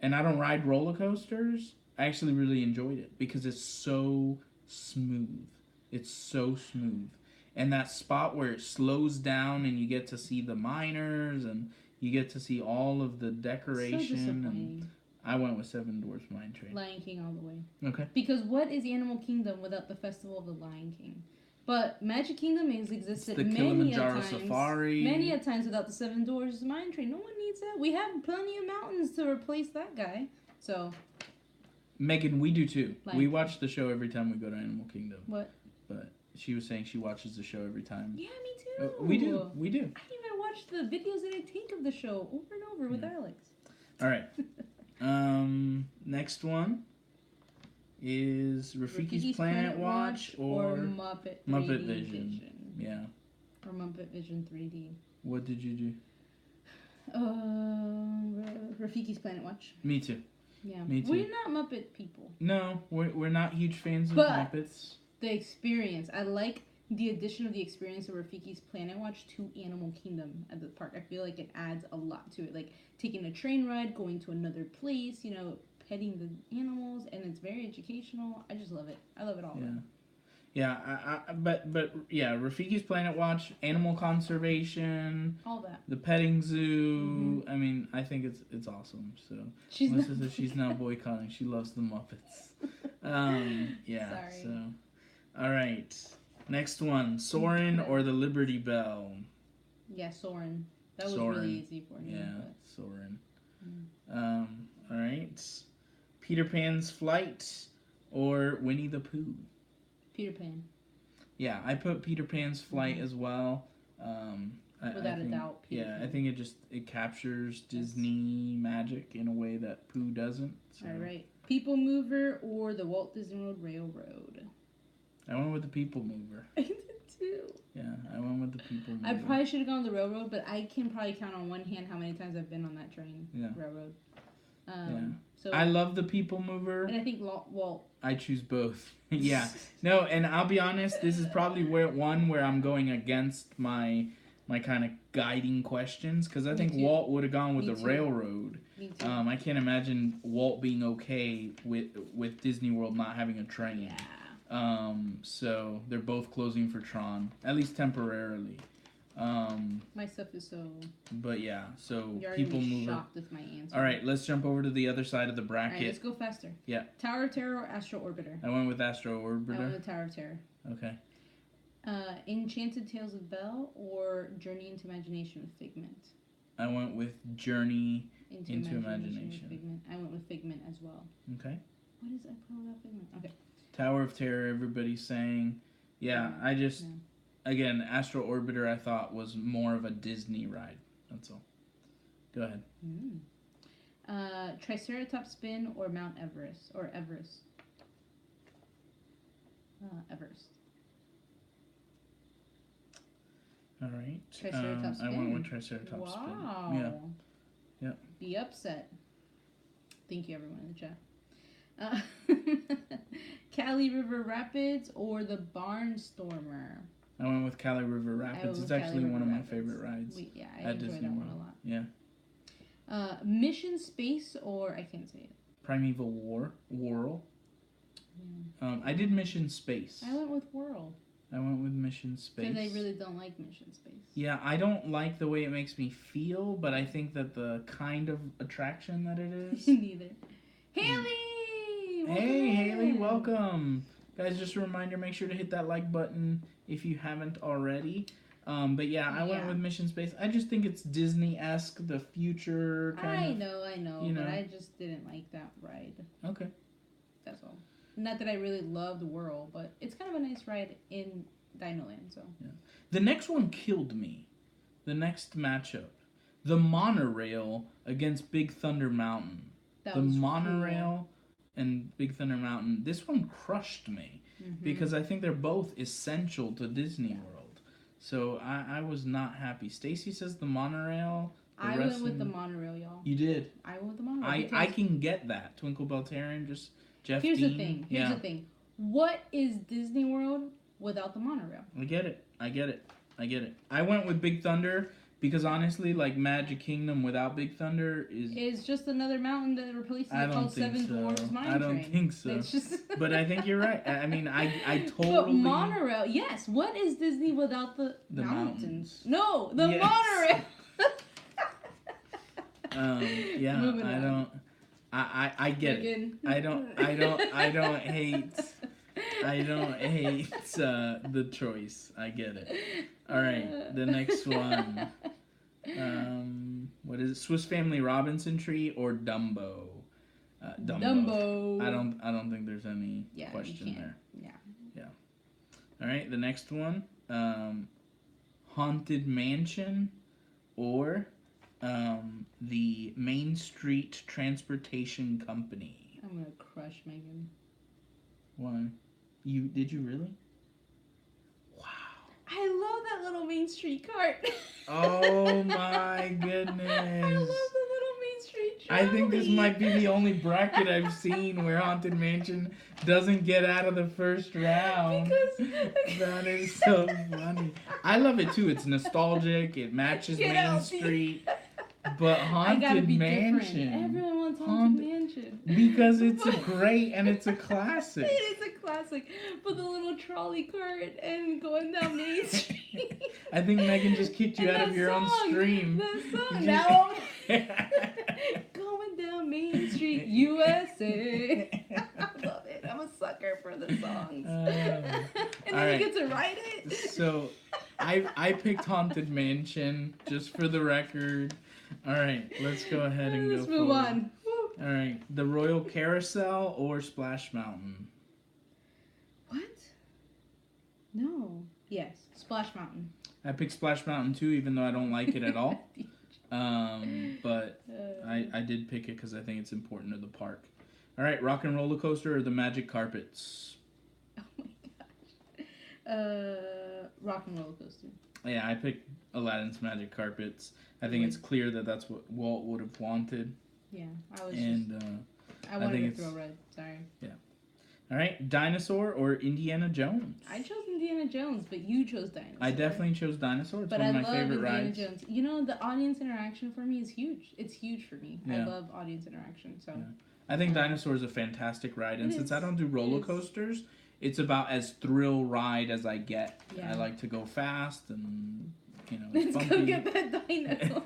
[SPEAKER 2] and I don't ride roller coasters. I actually really enjoyed it because it's so smooth. It's so smooth. And that spot where it slows down and you get to see the miners and you get to see all of the
[SPEAKER 1] So
[SPEAKER 2] decoration. And
[SPEAKER 1] disappointing.
[SPEAKER 2] I went with Seven Dwarfs Mine Train.
[SPEAKER 1] Lion King all the way.
[SPEAKER 2] Okay.
[SPEAKER 1] Because what is Animal Kingdom without the Festival of the Lion King? But Magic Kingdom has existed
[SPEAKER 2] The
[SPEAKER 1] many
[SPEAKER 2] Kilimanjaro
[SPEAKER 1] a times.
[SPEAKER 2] Safari.
[SPEAKER 1] Many a times without the Seven Dwarfs Mine Train. No one needs that. We have plenty of mountains to replace that guy. So
[SPEAKER 2] Megan, we do too.
[SPEAKER 1] Lion
[SPEAKER 2] We
[SPEAKER 1] King.
[SPEAKER 2] watch the show every time we go to Animal Kingdom.
[SPEAKER 1] what?
[SPEAKER 2] But she was saying she watches the show every time.
[SPEAKER 1] Yeah, me too.
[SPEAKER 2] We do. We do.
[SPEAKER 1] I even watch the videos that I take of the show over and over with Alex.
[SPEAKER 2] All right. Next one is Rafiki's Planet Watch or
[SPEAKER 1] Muppet
[SPEAKER 2] Vision. Yeah.
[SPEAKER 1] Or Muppet Vision 3D.
[SPEAKER 2] What did you do?
[SPEAKER 1] Rafiki's Planet Watch.
[SPEAKER 2] Me too.
[SPEAKER 1] Yeah.
[SPEAKER 2] Me too.
[SPEAKER 1] We're not Muppet people.
[SPEAKER 2] No, we're not huge fans of
[SPEAKER 1] But-
[SPEAKER 2] Muppets.
[SPEAKER 1] The experience. I like the addition of the experience of Rafiki's Planet Watch to Animal Kingdom at the park. I feel like it adds a lot to it. Like taking a train ride, going to another place, petting the animals, and it's very educational. I just love it. I love it all.
[SPEAKER 2] Yeah. Yeah, but yeah, Rafiki's Planet Watch, animal conservation,
[SPEAKER 1] All that.
[SPEAKER 2] the petting zoo. I mean, I think it's awesome. So
[SPEAKER 1] She's
[SPEAKER 2] Melissa
[SPEAKER 1] not-
[SPEAKER 2] says she's now boycotting. She loves the Muppets. Yeah.
[SPEAKER 1] Sorry.
[SPEAKER 2] So, all right. Next one, Soarin' or the Liberty Bell.
[SPEAKER 1] Yeah, Soren. That was
[SPEAKER 2] Soarin'.
[SPEAKER 1] really easy for me.
[SPEAKER 2] Yeah,
[SPEAKER 1] But
[SPEAKER 2] Soarin'. All right. Peter Pan's Flight or Winnie the Pooh.
[SPEAKER 1] Peter Pan.
[SPEAKER 2] Yeah, I put Peter Pan's Flight as well.
[SPEAKER 1] Without a
[SPEAKER 2] think,
[SPEAKER 1] doubt, Peter
[SPEAKER 2] Yeah, I
[SPEAKER 1] Pan.
[SPEAKER 2] think it captures Disney magic in a way that Pooh doesn't. So.
[SPEAKER 1] All right. People Mover or the Walt Disney World Railroad.
[SPEAKER 2] I went with the People Mover.
[SPEAKER 1] I did too.
[SPEAKER 2] Yeah, I went with the People Mover.
[SPEAKER 1] I probably should have gone on the railroad, but I can probably count on one hand how many times I've been on that train.
[SPEAKER 2] Yeah.
[SPEAKER 1] Railroad.
[SPEAKER 2] Yeah.
[SPEAKER 1] So
[SPEAKER 2] I love the People Mover.
[SPEAKER 1] And I think Walt.
[SPEAKER 2] I choose both. Yeah. No, and I'll be honest, this is probably where I'm going against my kind of guiding questions, because I think Walt would have gone with the railroad.
[SPEAKER 1] Me too.
[SPEAKER 2] I can't imagine Walt being okay with Disney World not having a train.
[SPEAKER 1] Yeah.
[SPEAKER 2] So they're both closing for Tron, at least temporarily.
[SPEAKER 1] My stuff is so.
[SPEAKER 2] But yeah, so
[SPEAKER 1] You're
[SPEAKER 2] People
[SPEAKER 1] already
[SPEAKER 2] Mover.
[SPEAKER 1] shocked with my answer.
[SPEAKER 2] All right, let's jump over to the other side of the bracket.
[SPEAKER 1] All right, let's go faster.
[SPEAKER 2] Yeah.
[SPEAKER 1] Tower of Terror or Astro Orbiter?
[SPEAKER 2] I went with Astro
[SPEAKER 1] I went
[SPEAKER 2] Orbiter.
[SPEAKER 1] with Tower of Terror.
[SPEAKER 2] Okay.
[SPEAKER 1] Enchanted Tales of Belle or Journey into Imagination with Figment?
[SPEAKER 2] I went with Journey into
[SPEAKER 1] Imagination. With
[SPEAKER 2] Imagination.
[SPEAKER 1] Figment. I went with Figment as well.
[SPEAKER 2] Okay.
[SPEAKER 1] What is I put without Figment? Okay.
[SPEAKER 2] Tower of Terror, everybody's saying. Yeah, I just, again, Astro Orbiter I thought was more of a Disney ride. That's all. Go ahead.
[SPEAKER 1] Triceratops Spin or Mount Everest? Or Everest? Everest.
[SPEAKER 2] All right.
[SPEAKER 1] Triceratops
[SPEAKER 2] I went
[SPEAKER 1] Spin.
[SPEAKER 2] with Triceratops Spin.
[SPEAKER 1] Wow.
[SPEAKER 2] Yeah. Yeah.
[SPEAKER 1] Be upset. Thank you, everyone in the chat. Cali River Rapids or the Barnstormer?
[SPEAKER 2] I went with Cali River Rapids. It's actually one of my favorite rides.
[SPEAKER 1] I enjoy
[SPEAKER 2] Disney
[SPEAKER 1] that one
[SPEAKER 2] World.
[SPEAKER 1] a lot.
[SPEAKER 2] Yeah.
[SPEAKER 1] Mission Space or I can't say it.
[SPEAKER 2] Primeval Whirl. I did Mission Space.
[SPEAKER 1] I went with Whirl.
[SPEAKER 2] I went with Mission Space.
[SPEAKER 1] Because I really don't like Mission Space.
[SPEAKER 2] Yeah, I don't like the way it makes me feel, but I think that the kind of attraction that it is.
[SPEAKER 1] Neither. Haley!
[SPEAKER 2] Hey, Haley, welcome. Guys, just a reminder, make sure to hit that like button if you haven't already. But yeah, I went with Mission Space. I just think it's Disney-esque, the future kind of.
[SPEAKER 1] I know, but I just didn't like that ride.
[SPEAKER 2] Okay.
[SPEAKER 1] That's all. Not that I really loved Whirl, but it's kind of a nice ride in Dinoland, so.
[SPEAKER 2] Yeah. The next one killed me. The next matchup. The monorail against Big Thunder Mountain. The monorail and Big Thunder Mountain. This one crushed me because I think they're both essential to Disney World. So I was not happy. Stacy says the monorail.
[SPEAKER 1] I went with the monorail, y'all.
[SPEAKER 2] You did?
[SPEAKER 1] I went with the monorail.
[SPEAKER 2] I can get that. Twinkle Bell Terran, just Jeff
[SPEAKER 1] Here's
[SPEAKER 2] Dean.
[SPEAKER 1] the thing. Here's the thing. What is Disney World without the monorail?
[SPEAKER 2] I get it. I went with Big Thunder because honestly, like Magic Kingdom without Big Thunder is
[SPEAKER 1] just another mountain that replaces it called Seven Dwarfs Mine Train.
[SPEAKER 2] I don't think so.
[SPEAKER 1] It's just
[SPEAKER 2] but I think you're right. I mean, I totally.
[SPEAKER 1] But monorail, yes. What is Disney without the mountains? No, the monorail.
[SPEAKER 2] Yeah, I don't. I get it. I don't hate. I don't hate the choice. I get it. All right, the next one. What is it? Swiss Family Robinson Tree or Dumbo? Dumbo. I don't think there's any question there. Yeah. All right, the next one. Haunted Mansion or the Main Street Transportation Company.
[SPEAKER 1] I'm gonna crush Megan.
[SPEAKER 2] Why? Did you really? Wow.
[SPEAKER 1] I love that little Main Street cart.
[SPEAKER 2] Oh my goodness.
[SPEAKER 1] I love the little Main Street trolley.
[SPEAKER 2] I think this might be the only bracket I've seen where Haunted Mansion doesn't get out of the first round. That is so funny. I love it too. It's nostalgic. It matches Main Street. But Haunted Mansion.
[SPEAKER 1] Everyone wants Haunted Mansion.
[SPEAKER 2] Because it's a great and it's a classic.
[SPEAKER 1] It is a classic. But the little trolley cart and going down Main Street.
[SPEAKER 2] I think Megan just kicked you out of your own stream.
[SPEAKER 1] The song. Now going down Main Street, USA. I love it. I'm a sucker for the songs. And then you get to write it.
[SPEAKER 2] So I picked Haunted Mansion, just for the record. All right, let's go ahead and
[SPEAKER 1] Let's move on.
[SPEAKER 2] All right, the Royal Carousel or Splash Mountain?
[SPEAKER 1] What? No. Yes, Splash Mountain.
[SPEAKER 2] I picked Splash Mountain too, even though I don't like it at all. But I did pick it because I think it's important to the park. All right, Rock and Roller Coaster or the Magic Carpets?
[SPEAKER 1] Oh my gosh. Rock and Roller Coaster.
[SPEAKER 2] Yeah, I picked Aladdin's Magic Carpets. I think it's clear that that's what Walt would have wanted.
[SPEAKER 1] Yeah, I
[SPEAKER 2] I
[SPEAKER 1] wanted
[SPEAKER 2] think
[SPEAKER 1] to throw red. Sorry.
[SPEAKER 2] Yeah. All right, Dinosaur or Indiana Jones?
[SPEAKER 1] I chose Indiana Jones, but you chose Dinosaur.
[SPEAKER 2] I definitely chose Dinosaur. It's
[SPEAKER 1] but
[SPEAKER 2] one of
[SPEAKER 1] I
[SPEAKER 2] my
[SPEAKER 1] love
[SPEAKER 2] favorite
[SPEAKER 1] Indiana
[SPEAKER 2] rides.
[SPEAKER 1] Jones. You know, the audience interaction for me is huge. It's huge for me.
[SPEAKER 2] Yeah.
[SPEAKER 1] I love audience interaction. So.
[SPEAKER 2] Yeah. I think Dinosaur is a fantastic ride, and since I don't do roller coasters, it's about as thrill ride as I get. Yeah. I like to go fast, and it's
[SPEAKER 1] Let's
[SPEAKER 2] bumpy.
[SPEAKER 1] go get that dino.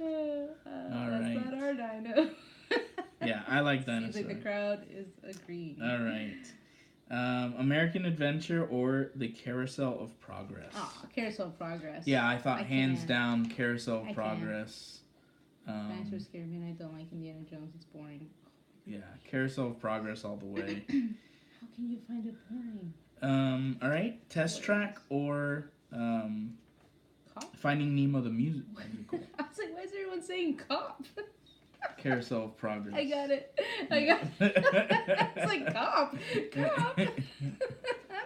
[SPEAKER 2] All right.
[SPEAKER 1] That's not our dino.
[SPEAKER 2] Yeah, I like Dinosaur.
[SPEAKER 1] Seems like the crowd is agreeing.
[SPEAKER 2] All right. American Adventure or the Carousel of Progress?
[SPEAKER 1] Oh, Carousel of Progress.
[SPEAKER 2] Yeah, I thought hands down Carousel of Progress.
[SPEAKER 1] Dinosaurs scare me, and I don't like Indiana Jones. It's boring.
[SPEAKER 2] Yeah, Carousel of Progress all the way.
[SPEAKER 1] How can you find it boring?
[SPEAKER 2] All right, Test Track or
[SPEAKER 1] Cop?
[SPEAKER 2] Finding Nemo the musical.
[SPEAKER 1] I was like, why is everyone saying Cop?
[SPEAKER 2] Carousel of Progress.
[SPEAKER 1] I got it. It's like Cop. Cop. I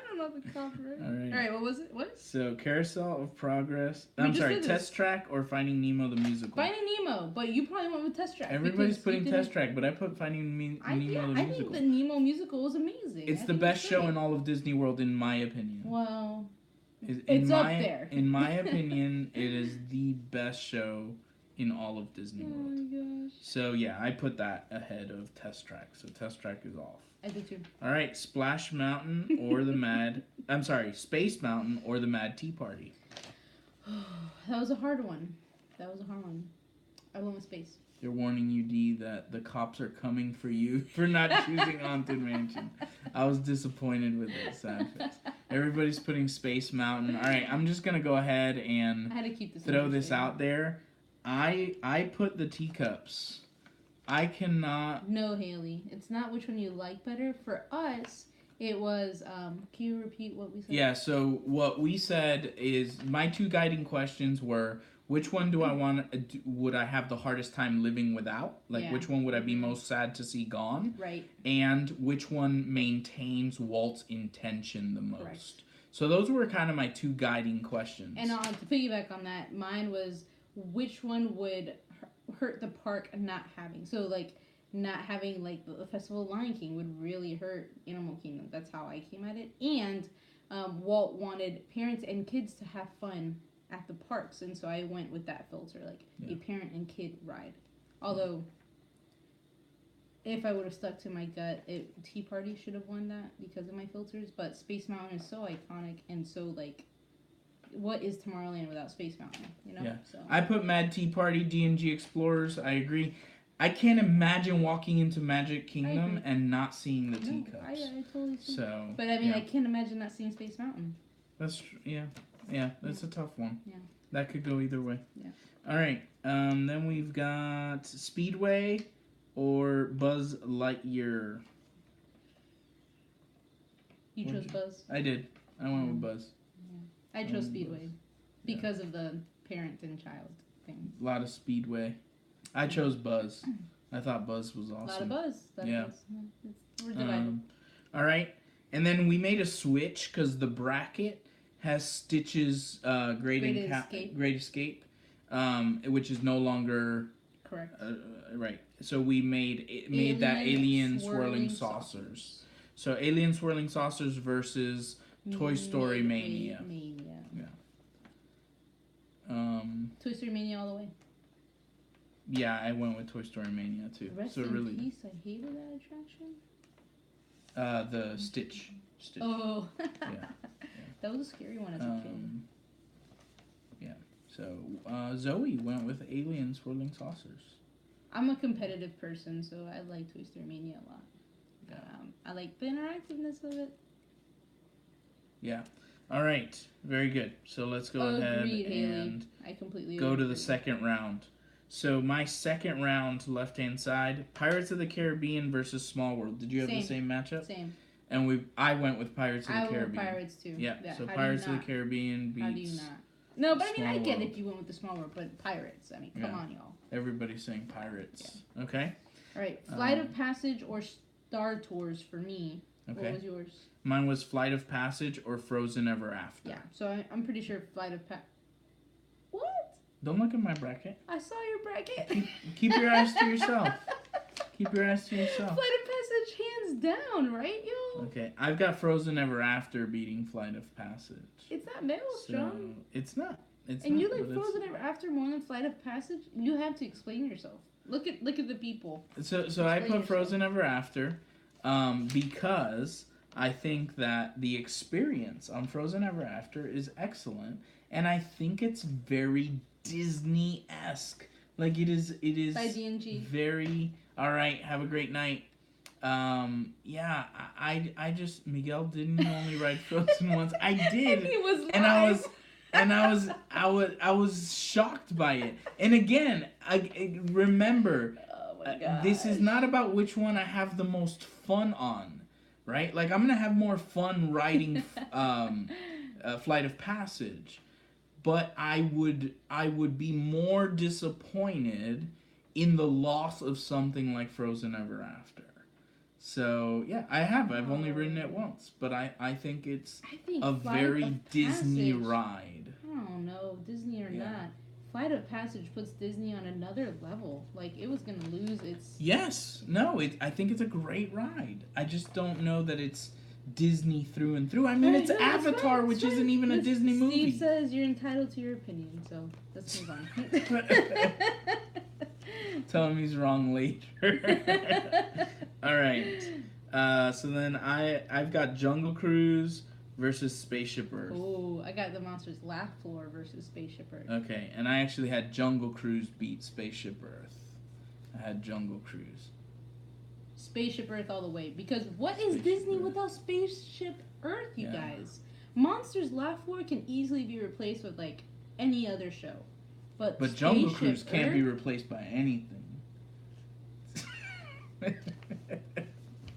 [SPEAKER 1] don't know the Cop, right? All right, what was it? What?
[SPEAKER 2] So, Carousel of Progress. I'm sorry, Test Track or Finding Nemo the musical?
[SPEAKER 1] Finding Nemo, but you probably went with Test Track.
[SPEAKER 2] Everybody's putting Test Track, but I put Finding Nemo the musical.
[SPEAKER 1] I think the Nemo musical was amazing.
[SPEAKER 2] It's the best show in all of Disney World, in my opinion.
[SPEAKER 1] Well,
[SPEAKER 2] it's up there. In my opinion, it is the best show in all of Disney World.
[SPEAKER 1] Oh my gosh.
[SPEAKER 2] So yeah, I put that ahead of Test Track. So Test Track is off.
[SPEAKER 1] I did too.
[SPEAKER 2] All right, Splash Mountain or Space Mountain or the Mad Tea Party.
[SPEAKER 1] That was a hard one. I went with Space.
[SPEAKER 2] They're warning you, Dee, that the cops are coming for you for not choosing Haunted Mansion. I was disappointed with this. Sad face. Everybody's putting Space Mountain. All right, I'm just gonna go ahead and
[SPEAKER 1] I had to keep this
[SPEAKER 2] throw this out there. I put the teacups. I cannot.
[SPEAKER 1] No, Haley. It's not which one you like better. For us, it was. Can you repeat what we said?
[SPEAKER 2] Yeah. So what we said is my two guiding questions were: which one do I want? Would I have the hardest time living without? Like, which one would I be most sad to see gone?
[SPEAKER 1] Right.
[SPEAKER 2] And which one maintains Walt's intention the most?
[SPEAKER 1] Correct.
[SPEAKER 2] So those were kind of my two guiding questions.
[SPEAKER 1] And to piggyback on that, mine was which one would hurt the park not having. So like not having like the Festival of Lion King would really hurt Animal Kingdom. That's how I came at it. And Walt wanted parents and kids to have fun at the parks, and so I went with that filter, like a parent and kid ride. Although, if I would have stuck to my gut, Tea Party should have won that because of my filters. But Space Mountain is so iconic and so like, what is Tomorrowland without Space Mountain? You know.
[SPEAKER 2] Yeah.
[SPEAKER 1] So
[SPEAKER 2] I put Mad Tea Party, D&G Explorers. I agree. I can't imagine walking into Magic Kingdom and not seeing the teacups.
[SPEAKER 1] I totally see.
[SPEAKER 2] So,
[SPEAKER 1] but I mean, I can't imagine not seeing Space Mountain.
[SPEAKER 2] That's Yeah, that's a tough one.
[SPEAKER 1] Yeah.
[SPEAKER 2] That could go either way.
[SPEAKER 1] Yeah.
[SPEAKER 2] All right. Then we've got Speedway or Buzz Lightyear.
[SPEAKER 1] You chose Buzz?
[SPEAKER 2] I did. I went with Buzz.
[SPEAKER 1] Yeah. I chose Speedway because of the parent and child thing.
[SPEAKER 2] A lot of Speedway. I chose Buzz. I thought Buzz was awesome.
[SPEAKER 1] A lot of Buzz. We're divided.
[SPEAKER 2] All right. And then we made a switch because the bracket has Stitch's Great Escape, which is no longer
[SPEAKER 1] correct.
[SPEAKER 2] Right. So we made that Alien Swirling Saucers. So Alien Swirling Saucers versus Toy Story Mania. Yeah.
[SPEAKER 1] Toy Story Mania all the way.
[SPEAKER 2] Yeah, I went with Toy Story Mania too.
[SPEAKER 1] Rest in peace. I hated that attraction.
[SPEAKER 2] The Stitch.
[SPEAKER 1] Oh.
[SPEAKER 2] Yeah.
[SPEAKER 1] That was a scary one as a kid.
[SPEAKER 2] Yeah. So Zoe went with Alien Swirling Saucers.
[SPEAKER 1] I'm a competitive person, so I like Toy Story Mania a lot.
[SPEAKER 2] Yeah.
[SPEAKER 1] I like the interactiveness of it.
[SPEAKER 2] Yeah. All right. Very good. So let's go ahead and
[SPEAKER 1] I completely
[SPEAKER 2] go to the second round. So my second round, left-hand side, Pirates of the Caribbean versus Small World. Did you have the same matchup?
[SPEAKER 1] Same.
[SPEAKER 2] And I went with Pirates of the Caribbean.
[SPEAKER 1] I went with Pirates too.
[SPEAKER 2] Yeah. So Pirates of the Caribbean beats.
[SPEAKER 1] How do you not? No, but I mean, I get if you went with the Small World, but Pirates. I mean, come on, y'all.
[SPEAKER 2] Everybody's saying Pirates. Yeah. Okay.
[SPEAKER 1] All right. Flight of Passage or Star Tours for me.
[SPEAKER 2] Okay.
[SPEAKER 1] What was yours?
[SPEAKER 2] Mine was Flight of Passage or Frozen Ever After.
[SPEAKER 1] Yeah, so I'm pretty sure Flight of Passage. What?
[SPEAKER 2] Don't look at my bracket.
[SPEAKER 1] I saw your bracket.
[SPEAKER 2] Keep your eyes to yourself. Keep your eyes to yourself.
[SPEAKER 1] Flight of Passage hands down, right, yo?
[SPEAKER 2] Okay, I've got Frozen Ever After beating Flight of Passage.
[SPEAKER 1] It's not Maelstrom.
[SPEAKER 2] It's not. It's
[SPEAKER 1] and
[SPEAKER 2] not,
[SPEAKER 1] you like Frozen Ever After more than Flight of Passage? You have to explain yourself. Look at the people.
[SPEAKER 2] So I put Frozen Ever After because I think that the experience on Frozen Ever After is excellent, and I think it's very Disney-esque. Like it is
[SPEAKER 1] by D&G.
[SPEAKER 2] Very all right. Have a great night. Yeah, I just Miguel didn't only ride Frozen once. I did,
[SPEAKER 1] and he was live.
[SPEAKER 2] and I was shocked by it. And again, I remember, this is not about which one I have the most fun on, right? Like I'm gonna have more fun riding Flight of Passage, but I would be more disappointed in the loss of something like Frozen Ever After. So yeah, I've only ridden it once, but I think it's a very Disney ride.
[SPEAKER 1] I don't know, Disney or not. Flight of Passage puts Disney on another level. Like it was gonna lose its.
[SPEAKER 2] Yes, no, I think it's a great ride. I just don't know that it's Disney through and through. I mean, it's Avatar, which isn't even a Disney movie.
[SPEAKER 1] Steve says you're entitled to your opinion, so let's move on.
[SPEAKER 2] Tell him he's wrong later. All right. So then I've got Jungle Cruise versus Spaceship Earth.
[SPEAKER 1] Oh, I got the Monsters Laugh Floor versus Spaceship Earth.
[SPEAKER 2] Okay, and I actually had Jungle Cruise beat Spaceship Earth. I had Jungle Cruise.
[SPEAKER 1] Spaceship Earth all the way. Because what is Disney without Spaceship Earth, you guys? Monsters Laugh Floor can easily be replaced with like any other show. But
[SPEAKER 2] Jungle Cruise can't be replaced by anything.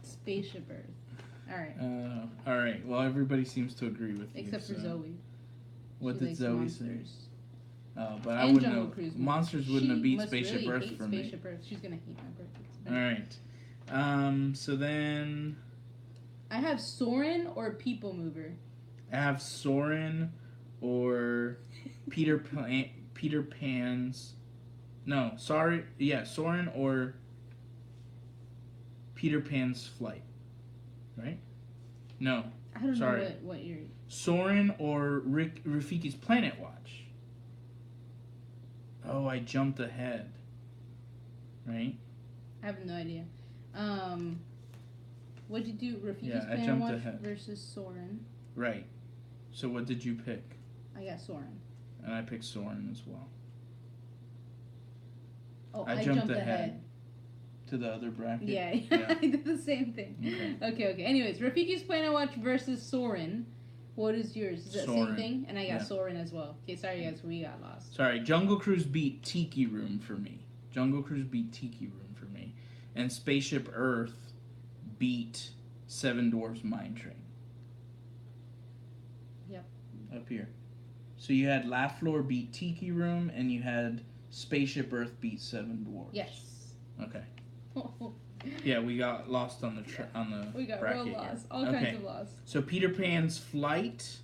[SPEAKER 1] Spaceship Earth. Alright.
[SPEAKER 2] Alright, well everybody seems to agree with you.
[SPEAKER 1] Except for Zoe.
[SPEAKER 2] What did Zoe say? Oh, but I
[SPEAKER 1] and
[SPEAKER 2] wouldn't
[SPEAKER 1] Jungle
[SPEAKER 2] know.
[SPEAKER 1] Cruise.
[SPEAKER 2] Monsters wouldn't have beat Spaceship
[SPEAKER 1] really
[SPEAKER 2] Earth for me.
[SPEAKER 1] Spaceship Earth. She's gonna hate my birthday.
[SPEAKER 2] Alright. So then
[SPEAKER 1] I have Soarin' or People Mover.
[SPEAKER 2] I have Soarin' or Peter Pan's. No, sorry. Yeah, Soarin' or Peter Pan's Flight. Right? No.
[SPEAKER 1] I don't
[SPEAKER 2] sorry.
[SPEAKER 1] know what you're.
[SPEAKER 2] Soarin' or Rafiki's Planet Watch. Oh, I jumped ahead. Right?
[SPEAKER 1] I have no idea. What'd you do? Rafiki's
[SPEAKER 2] I
[SPEAKER 1] Planet
[SPEAKER 2] jumped
[SPEAKER 1] Watch
[SPEAKER 2] ahead.
[SPEAKER 1] versus Soarin'.
[SPEAKER 2] Right. So what did you pick?
[SPEAKER 1] I got Soarin'.
[SPEAKER 2] And I picked Soarin' as well.
[SPEAKER 1] Oh,
[SPEAKER 2] I jumped ahead. To the other bracket?
[SPEAKER 1] Yeah. I did the same thing. Okay. Anyways, Rafiki's Planet Watch versus Soarin'. What is yours? Is that the same thing? And I got Soarin' as well. Okay, sorry guys, we got lost.
[SPEAKER 2] Sorry, Jungle Cruise beat Tiki Room for me. Jungle Cruise beat Tiki Room for me. And Spaceship Earth beat Seven Dwarfs Mine Train.
[SPEAKER 1] Yep.
[SPEAKER 2] Up here. So you had Laugh Floor beat Tiki Room, and you had Spaceship Earth beat Seven Dwarfs.
[SPEAKER 1] Yes.
[SPEAKER 2] Okay. Yeah, we got lost on the
[SPEAKER 1] we got
[SPEAKER 2] bracket
[SPEAKER 1] real lost.
[SPEAKER 2] Here.
[SPEAKER 1] All kinds of lost.
[SPEAKER 2] So Peter Pan's Flight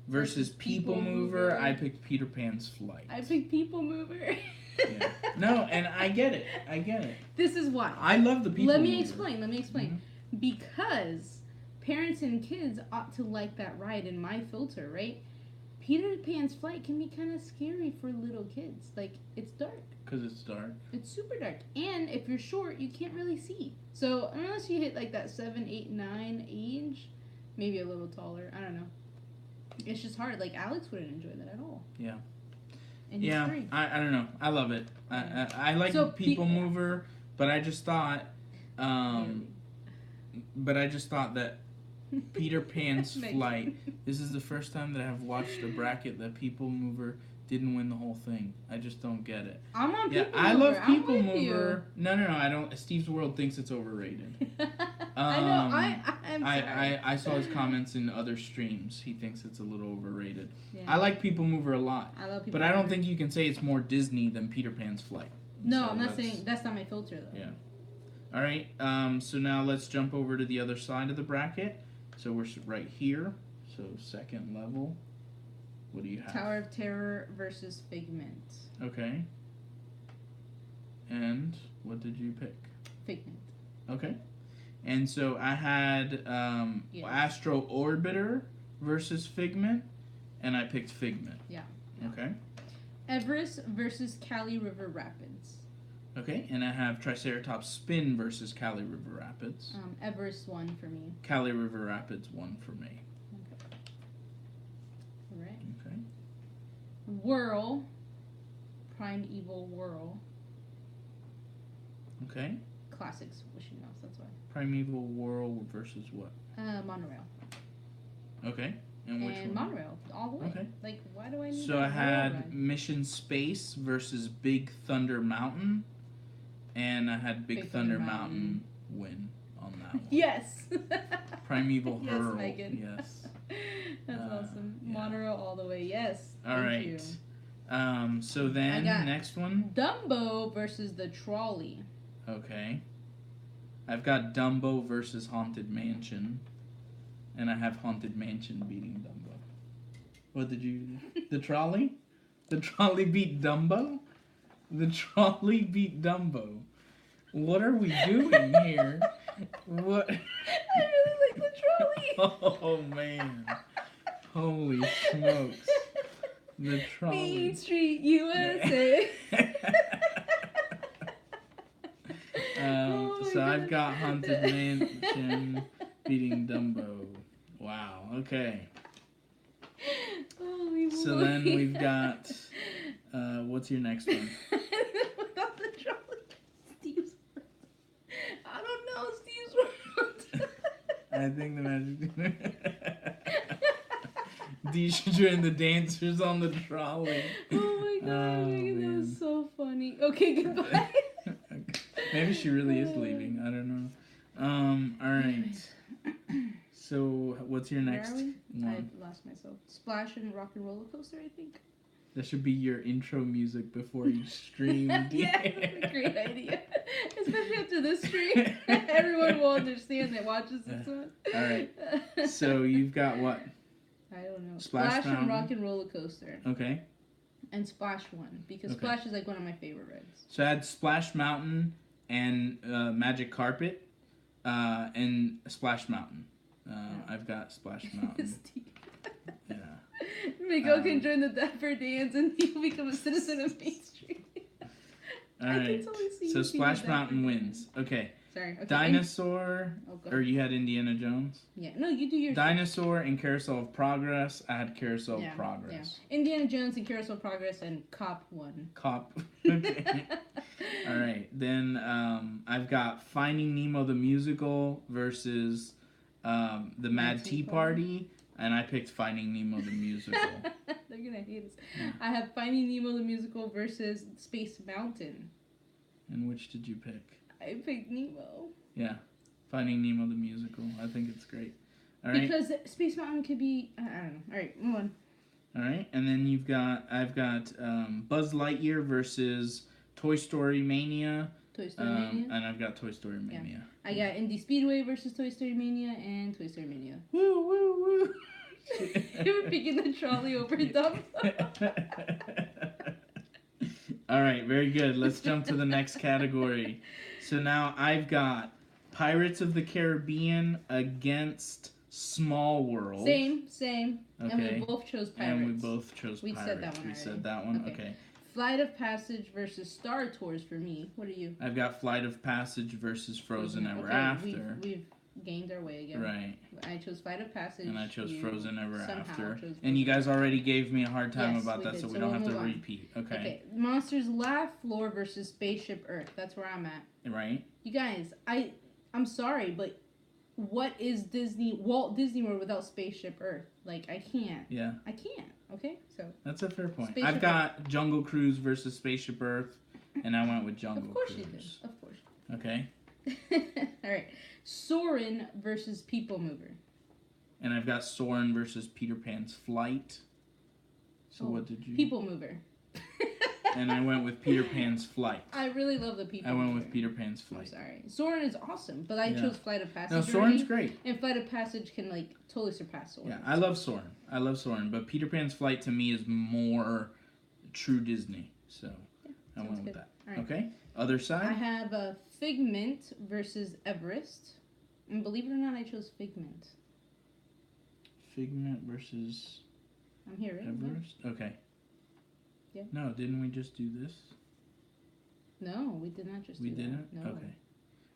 [SPEAKER 2] versus People Mover. I picked Peter Pan's Flight.
[SPEAKER 1] I picked People Mover.
[SPEAKER 2] Yeah. No, and I get it.
[SPEAKER 1] This is why.
[SPEAKER 2] I love the People Mover.
[SPEAKER 1] Let me explain. Mm-hmm. Because parents and kids ought to like that ride in my filter, right? Peter Pan's Flight can be kind of scary for little kids. Like, it's dark.
[SPEAKER 2] Because it's dark.
[SPEAKER 1] It's super dark. And if you're short, you can't really see. So, unless you hit, like, that 7, 8, 9 age, maybe a little taller, I don't know. It's just hard. Like, Alex wouldn't enjoy that at all.
[SPEAKER 2] Yeah.
[SPEAKER 1] And he's 3.
[SPEAKER 2] I don't know. I love it. I like the People Mover, but I just thought, that Peter Pan's Flight. This is the first time that I have watched a bracket that People Mover didn't win the whole thing. I just don't get it.
[SPEAKER 1] I'm on People Mover.
[SPEAKER 2] I love People Mover. No, I don't. Steve's World thinks it's overrated.
[SPEAKER 1] I know. I'm sorry.
[SPEAKER 2] I saw his comments in other streams. He thinks it's a little overrated.
[SPEAKER 1] Yeah.
[SPEAKER 2] I like People Mover a lot.
[SPEAKER 1] I love People
[SPEAKER 2] But
[SPEAKER 1] Mover.
[SPEAKER 2] I don't think you can say it's more Disney than Peter Pan's Flight.
[SPEAKER 1] No, I'm not saying that's not my filter though.
[SPEAKER 2] Yeah. All right. So now let's jump over to the other side of the bracket. So we're right here. So second level. What do you have?
[SPEAKER 1] Tower of Terror versus Figment.
[SPEAKER 2] Okay. And what did you pick?
[SPEAKER 1] Figment.
[SPEAKER 2] Okay. And so I had
[SPEAKER 1] Yes.
[SPEAKER 2] Astro Orbiter versus Figment, and I picked Figment.
[SPEAKER 1] Yeah.
[SPEAKER 2] Okay.
[SPEAKER 1] Everest versus Cali River Rapids.
[SPEAKER 2] Okay, and I have Triceratops Spin versus Cali River Rapids.
[SPEAKER 1] Everest won for me.
[SPEAKER 2] Cali River Rapids won for me.
[SPEAKER 1] Okay. All right.
[SPEAKER 2] Okay.
[SPEAKER 1] Whirl. Primeval Whirl.
[SPEAKER 2] Okay.
[SPEAKER 1] Classics wishing mouse, that's why.
[SPEAKER 2] Primeval Whirl versus what?
[SPEAKER 1] Monorail.
[SPEAKER 2] Okay. And which one?
[SPEAKER 1] Monorail, all the way.
[SPEAKER 2] Okay.
[SPEAKER 1] Like, why do I need
[SPEAKER 2] So I
[SPEAKER 1] that
[SPEAKER 2] had
[SPEAKER 1] railroad?
[SPEAKER 2] Mission Space versus Big Thunder Mountain, and I had Big Thunder Mountain win on that one.
[SPEAKER 1] Yes!
[SPEAKER 2] Primeval
[SPEAKER 1] Yes,
[SPEAKER 2] Hurl.
[SPEAKER 1] Megan.
[SPEAKER 2] Yes.
[SPEAKER 1] That's awesome.
[SPEAKER 2] Yeah.
[SPEAKER 1] Monorail all the way, yes.
[SPEAKER 2] All
[SPEAKER 1] Thank
[SPEAKER 2] right.
[SPEAKER 1] you.
[SPEAKER 2] So then,
[SPEAKER 1] I got-
[SPEAKER 2] next one.
[SPEAKER 1] Dumbo versus the Trolley.
[SPEAKER 2] Okay. I've got Dumbo versus Haunted Mansion, and I have Haunted Mansion beating Dumbo. What did you... The trolley? The trolley beat Dumbo? The trolley beat Dumbo. What are we doing here? What?
[SPEAKER 1] I really like the Trolley.
[SPEAKER 2] Oh, man. Holy smokes. The trolley.
[SPEAKER 1] Main Street, USA. Oh my
[SPEAKER 2] So I've
[SPEAKER 1] God.
[SPEAKER 2] got Haunted Mansion beating Dumbo. Wow. Okay.
[SPEAKER 1] Holy
[SPEAKER 2] So
[SPEAKER 1] moly.
[SPEAKER 2] then we've got. What's your next one?
[SPEAKER 1] Without the Trolley, Steve's World. I don't know, Steve's World.
[SPEAKER 2] I think the magic. Deidre and the dancers on the trolley.
[SPEAKER 1] Oh my god,
[SPEAKER 2] Oh,
[SPEAKER 1] Megan, that
[SPEAKER 2] man.
[SPEAKER 1] was so funny. Okay, goodbye.
[SPEAKER 2] Maybe she really is leaving. I don't know. All right. So what's your
[SPEAKER 1] Where
[SPEAKER 2] next
[SPEAKER 1] are we?
[SPEAKER 2] one?
[SPEAKER 1] I lost myself. Splash and Rock and Roller Coaster, I think.
[SPEAKER 2] That should be your intro music before you stream.
[SPEAKER 1] Yeah, that's a great idea. Especially after this stream. Everyone will understand that watches this one.
[SPEAKER 2] All right. So you've got what?
[SPEAKER 1] I don't know.
[SPEAKER 2] Splash
[SPEAKER 1] Splash and
[SPEAKER 2] Mountain.
[SPEAKER 1] Rock and Roller Coaster.
[SPEAKER 2] Okay.
[SPEAKER 1] And Splash won. Because
[SPEAKER 2] Okay.
[SPEAKER 1] Splash is like one of my favorite rides.
[SPEAKER 2] So I had Splash Mountain and Magic Carpet and Splash Mountain. I've got Splash Mountain.
[SPEAKER 1] Steve.
[SPEAKER 2] Yeah.
[SPEAKER 1] Miguel can join the Dapper Dance and he'll become a citizen of Main Street.
[SPEAKER 2] All
[SPEAKER 1] I can
[SPEAKER 2] right.
[SPEAKER 1] totally see
[SPEAKER 2] So
[SPEAKER 1] you being
[SPEAKER 2] Splash
[SPEAKER 1] the
[SPEAKER 2] Mountain
[SPEAKER 1] Dapper
[SPEAKER 2] wins. Okay.
[SPEAKER 1] Sorry. Okay.
[SPEAKER 2] Dinosaur.
[SPEAKER 1] Oh, go
[SPEAKER 2] Or
[SPEAKER 1] ahead.
[SPEAKER 2] you had Indiana Jones?
[SPEAKER 1] Yeah. No, you do your
[SPEAKER 2] Dinosaur and Carousel of Progress. I had Carousel
[SPEAKER 1] Yeah,
[SPEAKER 2] of Progress.
[SPEAKER 1] Yeah. Indiana Jones and Carousel of Progress and Cop won.
[SPEAKER 2] Cop. Okay. All right. Then I've got Finding Nemo the Musical versus the Mad Tea Party. And I picked Finding Nemo the Musical.
[SPEAKER 1] They're gonna hate us.
[SPEAKER 2] Yeah.
[SPEAKER 1] I have Finding Nemo the Musical versus Space Mountain.
[SPEAKER 2] And which did you pick?
[SPEAKER 1] I picked Nemo.
[SPEAKER 2] Yeah. Finding Nemo the Musical. I think it's great. All right.
[SPEAKER 1] Because Space Mountain could be, I don't know. All right, move on.
[SPEAKER 2] All right. And then I've got Buzz Lightyear versus Toy Story Mania.
[SPEAKER 1] Toy Story Mania.
[SPEAKER 2] And I've got Toy Story Mania.
[SPEAKER 1] I got Indy Speedway versus Toy Story Mania and Toy Story Mania.
[SPEAKER 2] Woo, woo, woo.
[SPEAKER 1] You were picking the trolley over Dumbo.
[SPEAKER 2] All right, very good. Let's jump to the next category. So now I've got Pirates of the Caribbean against Small World.
[SPEAKER 1] Same.
[SPEAKER 2] Okay.
[SPEAKER 1] And we both chose Pirates.
[SPEAKER 2] And we both chose
[SPEAKER 1] We
[SPEAKER 2] Pirates.
[SPEAKER 1] said that one
[SPEAKER 2] We
[SPEAKER 1] already.
[SPEAKER 2] said that one?
[SPEAKER 1] Okay.
[SPEAKER 2] Okay.
[SPEAKER 1] Flight of Passage versus Star Tours for me. What are you?
[SPEAKER 2] I've got Flight of Passage versus Frozen Ever
[SPEAKER 1] Okay,
[SPEAKER 2] After.
[SPEAKER 1] We've gained our way again.
[SPEAKER 2] Right.
[SPEAKER 1] I chose Flight of Passage.
[SPEAKER 2] And I chose
[SPEAKER 1] You
[SPEAKER 2] Frozen Ever
[SPEAKER 1] somehow
[SPEAKER 2] After.
[SPEAKER 1] chose
[SPEAKER 2] And you
[SPEAKER 1] Frozen.
[SPEAKER 2] guys already gave me a hard time
[SPEAKER 1] Yes,
[SPEAKER 2] about
[SPEAKER 1] we
[SPEAKER 2] that,
[SPEAKER 1] did.
[SPEAKER 2] so we
[SPEAKER 1] So
[SPEAKER 2] don't
[SPEAKER 1] we'll
[SPEAKER 2] have to
[SPEAKER 1] move on.
[SPEAKER 2] repeat. Okay.
[SPEAKER 1] Monsters Laugh Floor versus Spaceship Earth. That's where I'm at.
[SPEAKER 2] Right?
[SPEAKER 1] You guys, I'm sorry, but what is Walt Disney World without Spaceship Earth? Like, I can't.
[SPEAKER 2] Yeah.
[SPEAKER 1] I can't. Okay? So,
[SPEAKER 2] That's a fair point.
[SPEAKER 1] Spaceship
[SPEAKER 2] I've got Jungle Cruise versus Spaceship Earth, and I went with Jungle
[SPEAKER 1] of course
[SPEAKER 2] Cruise.
[SPEAKER 1] you did. Of course.
[SPEAKER 2] Okay.
[SPEAKER 1] All right. Soarin' versus People Mover.
[SPEAKER 2] And I've got Soren versus Peter Pan's Flight. So
[SPEAKER 1] Oh,
[SPEAKER 2] what did you...
[SPEAKER 1] People Mover.
[SPEAKER 2] and I went with Peter Pan's Flight.
[SPEAKER 1] I really love the People
[SPEAKER 2] I went
[SPEAKER 1] Mover.
[SPEAKER 2] with Peter Pan's Flight.
[SPEAKER 1] I'm sorry. Soarin' is awesome, but I chose Flight of Passage.
[SPEAKER 2] No, Soarin's great.
[SPEAKER 1] And Flight of Passage can like totally surpass Soarin'.
[SPEAKER 2] Yeah, I love Soarin', but Peter Pan's Flight to me is more true Disney. So I went with that.
[SPEAKER 1] All right.
[SPEAKER 2] Okay. Other side.
[SPEAKER 1] I have Figment versus Everest, and believe it or not, I chose Figment.
[SPEAKER 2] Figment versus
[SPEAKER 1] I'm here, right?
[SPEAKER 2] Everest. Okay.
[SPEAKER 1] Yeah.
[SPEAKER 2] No, didn't we just do this?
[SPEAKER 1] No, we did not just do
[SPEAKER 2] We
[SPEAKER 1] that.
[SPEAKER 2] didn't?
[SPEAKER 1] No.
[SPEAKER 2] Okay.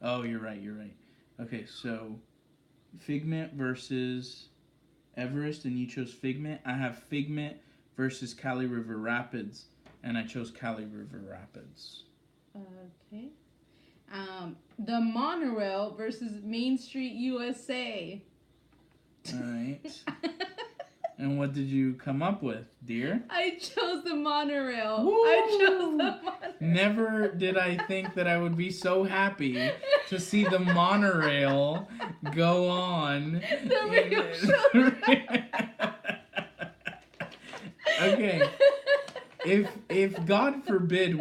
[SPEAKER 2] Oh, you're right. Okay, so Figment versus Everest, and you chose Figment. I have Figment versus Cali River Rapids, and I chose Cali River Rapids.
[SPEAKER 1] Okay. The Monorail versus Main Street USA.
[SPEAKER 2] All right. And what did you come up with, dear?
[SPEAKER 1] I chose the Monorail.
[SPEAKER 2] Woo!
[SPEAKER 1] I chose the Monorail.
[SPEAKER 2] Never did I think that I would be so happy to see the monorail go on.
[SPEAKER 1] The radio show.
[SPEAKER 2] Okay. If God forbid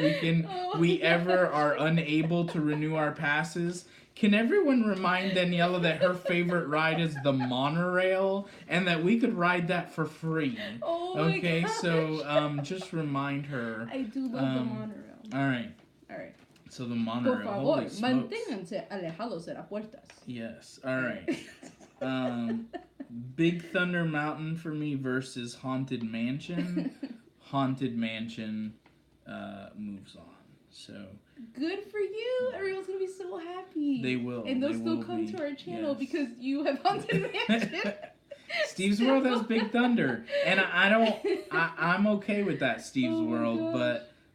[SPEAKER 2] we ever are unable to renew our passes, can everyone remind Daniela that her favorite ride is the monorail and that we could ride that for free?
[SPEAKER 1] Oh
[SPEAKER 2] okay,
[SPEAKER 1] my gosh.
[SPEAKER 2] So just remind her.
[SPEAKER 1] I do love the monorail.
[SPEAKER 2] All right. So the monorail.
[SPEAKER 1] Por
[SPEAKER 2] Holy
[SPEAKER 1] favor,
[SPEAKER 2] smokes.
[SPEAKER 1] manténganse alejados de las puertas.
[SPEAKER 2] Yes. All right. Big Thunder Mountain for me versus Haunted Mansion. Haunted Mansion moves on. So
[SPEAKER 1] good for you. Everyone's gonna be so happy.
[SPEAKER 2] They will.
[SPEAKER 1] And they'll still come to our channel because you have Haunted Mansion.
[SPEAKER 2] Steve's World has Big Thunder, and I'm okay with that Steve's World,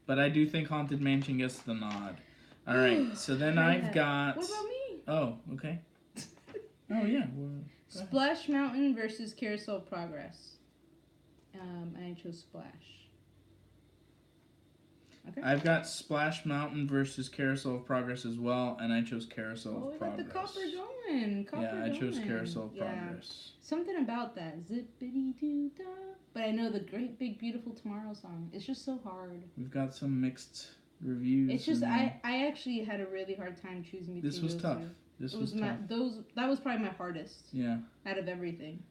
[SPEAKER 2] but I do think Haunted Mansion gets the nod. All right, so then I've got.
[SPEAKER 1] What about me?
[SPEAKER 2] Oh, okay. Oh yeah. Well,
[SPEAKER 1] Splash Mountain versus Carousel of Progress. And I chose Splash. Okay.
[SPEAKER 2] I've got Splash Mountain versus Carousel of Progress as well, and I chose Carousel of Progress.
[SPEAKER 1] Oh, we got the copper going.
[SPEAKER 2] I chose Carousel of Progress.
[SPEAKER 1] Something about that. Zippity doo dah. But I know the Great Big Beautiful Tomorrow song. It's just so hard.
[SPEAKER 2] We've got some mixed reviews.
[SPEAKER 1] It's just, I actually had a really hard time choosing between
[SPEAKER 2] This was
[SPEAKER 1] those
[SPEAKER 2] tough.
[SPEAKER 1] two.
[SPEAKER 2] This was tough.
[SPEAKER 1] That was probably my hardest.
[SPEAKER 2] Yeah.
[SPEAKER 1] Out of everything.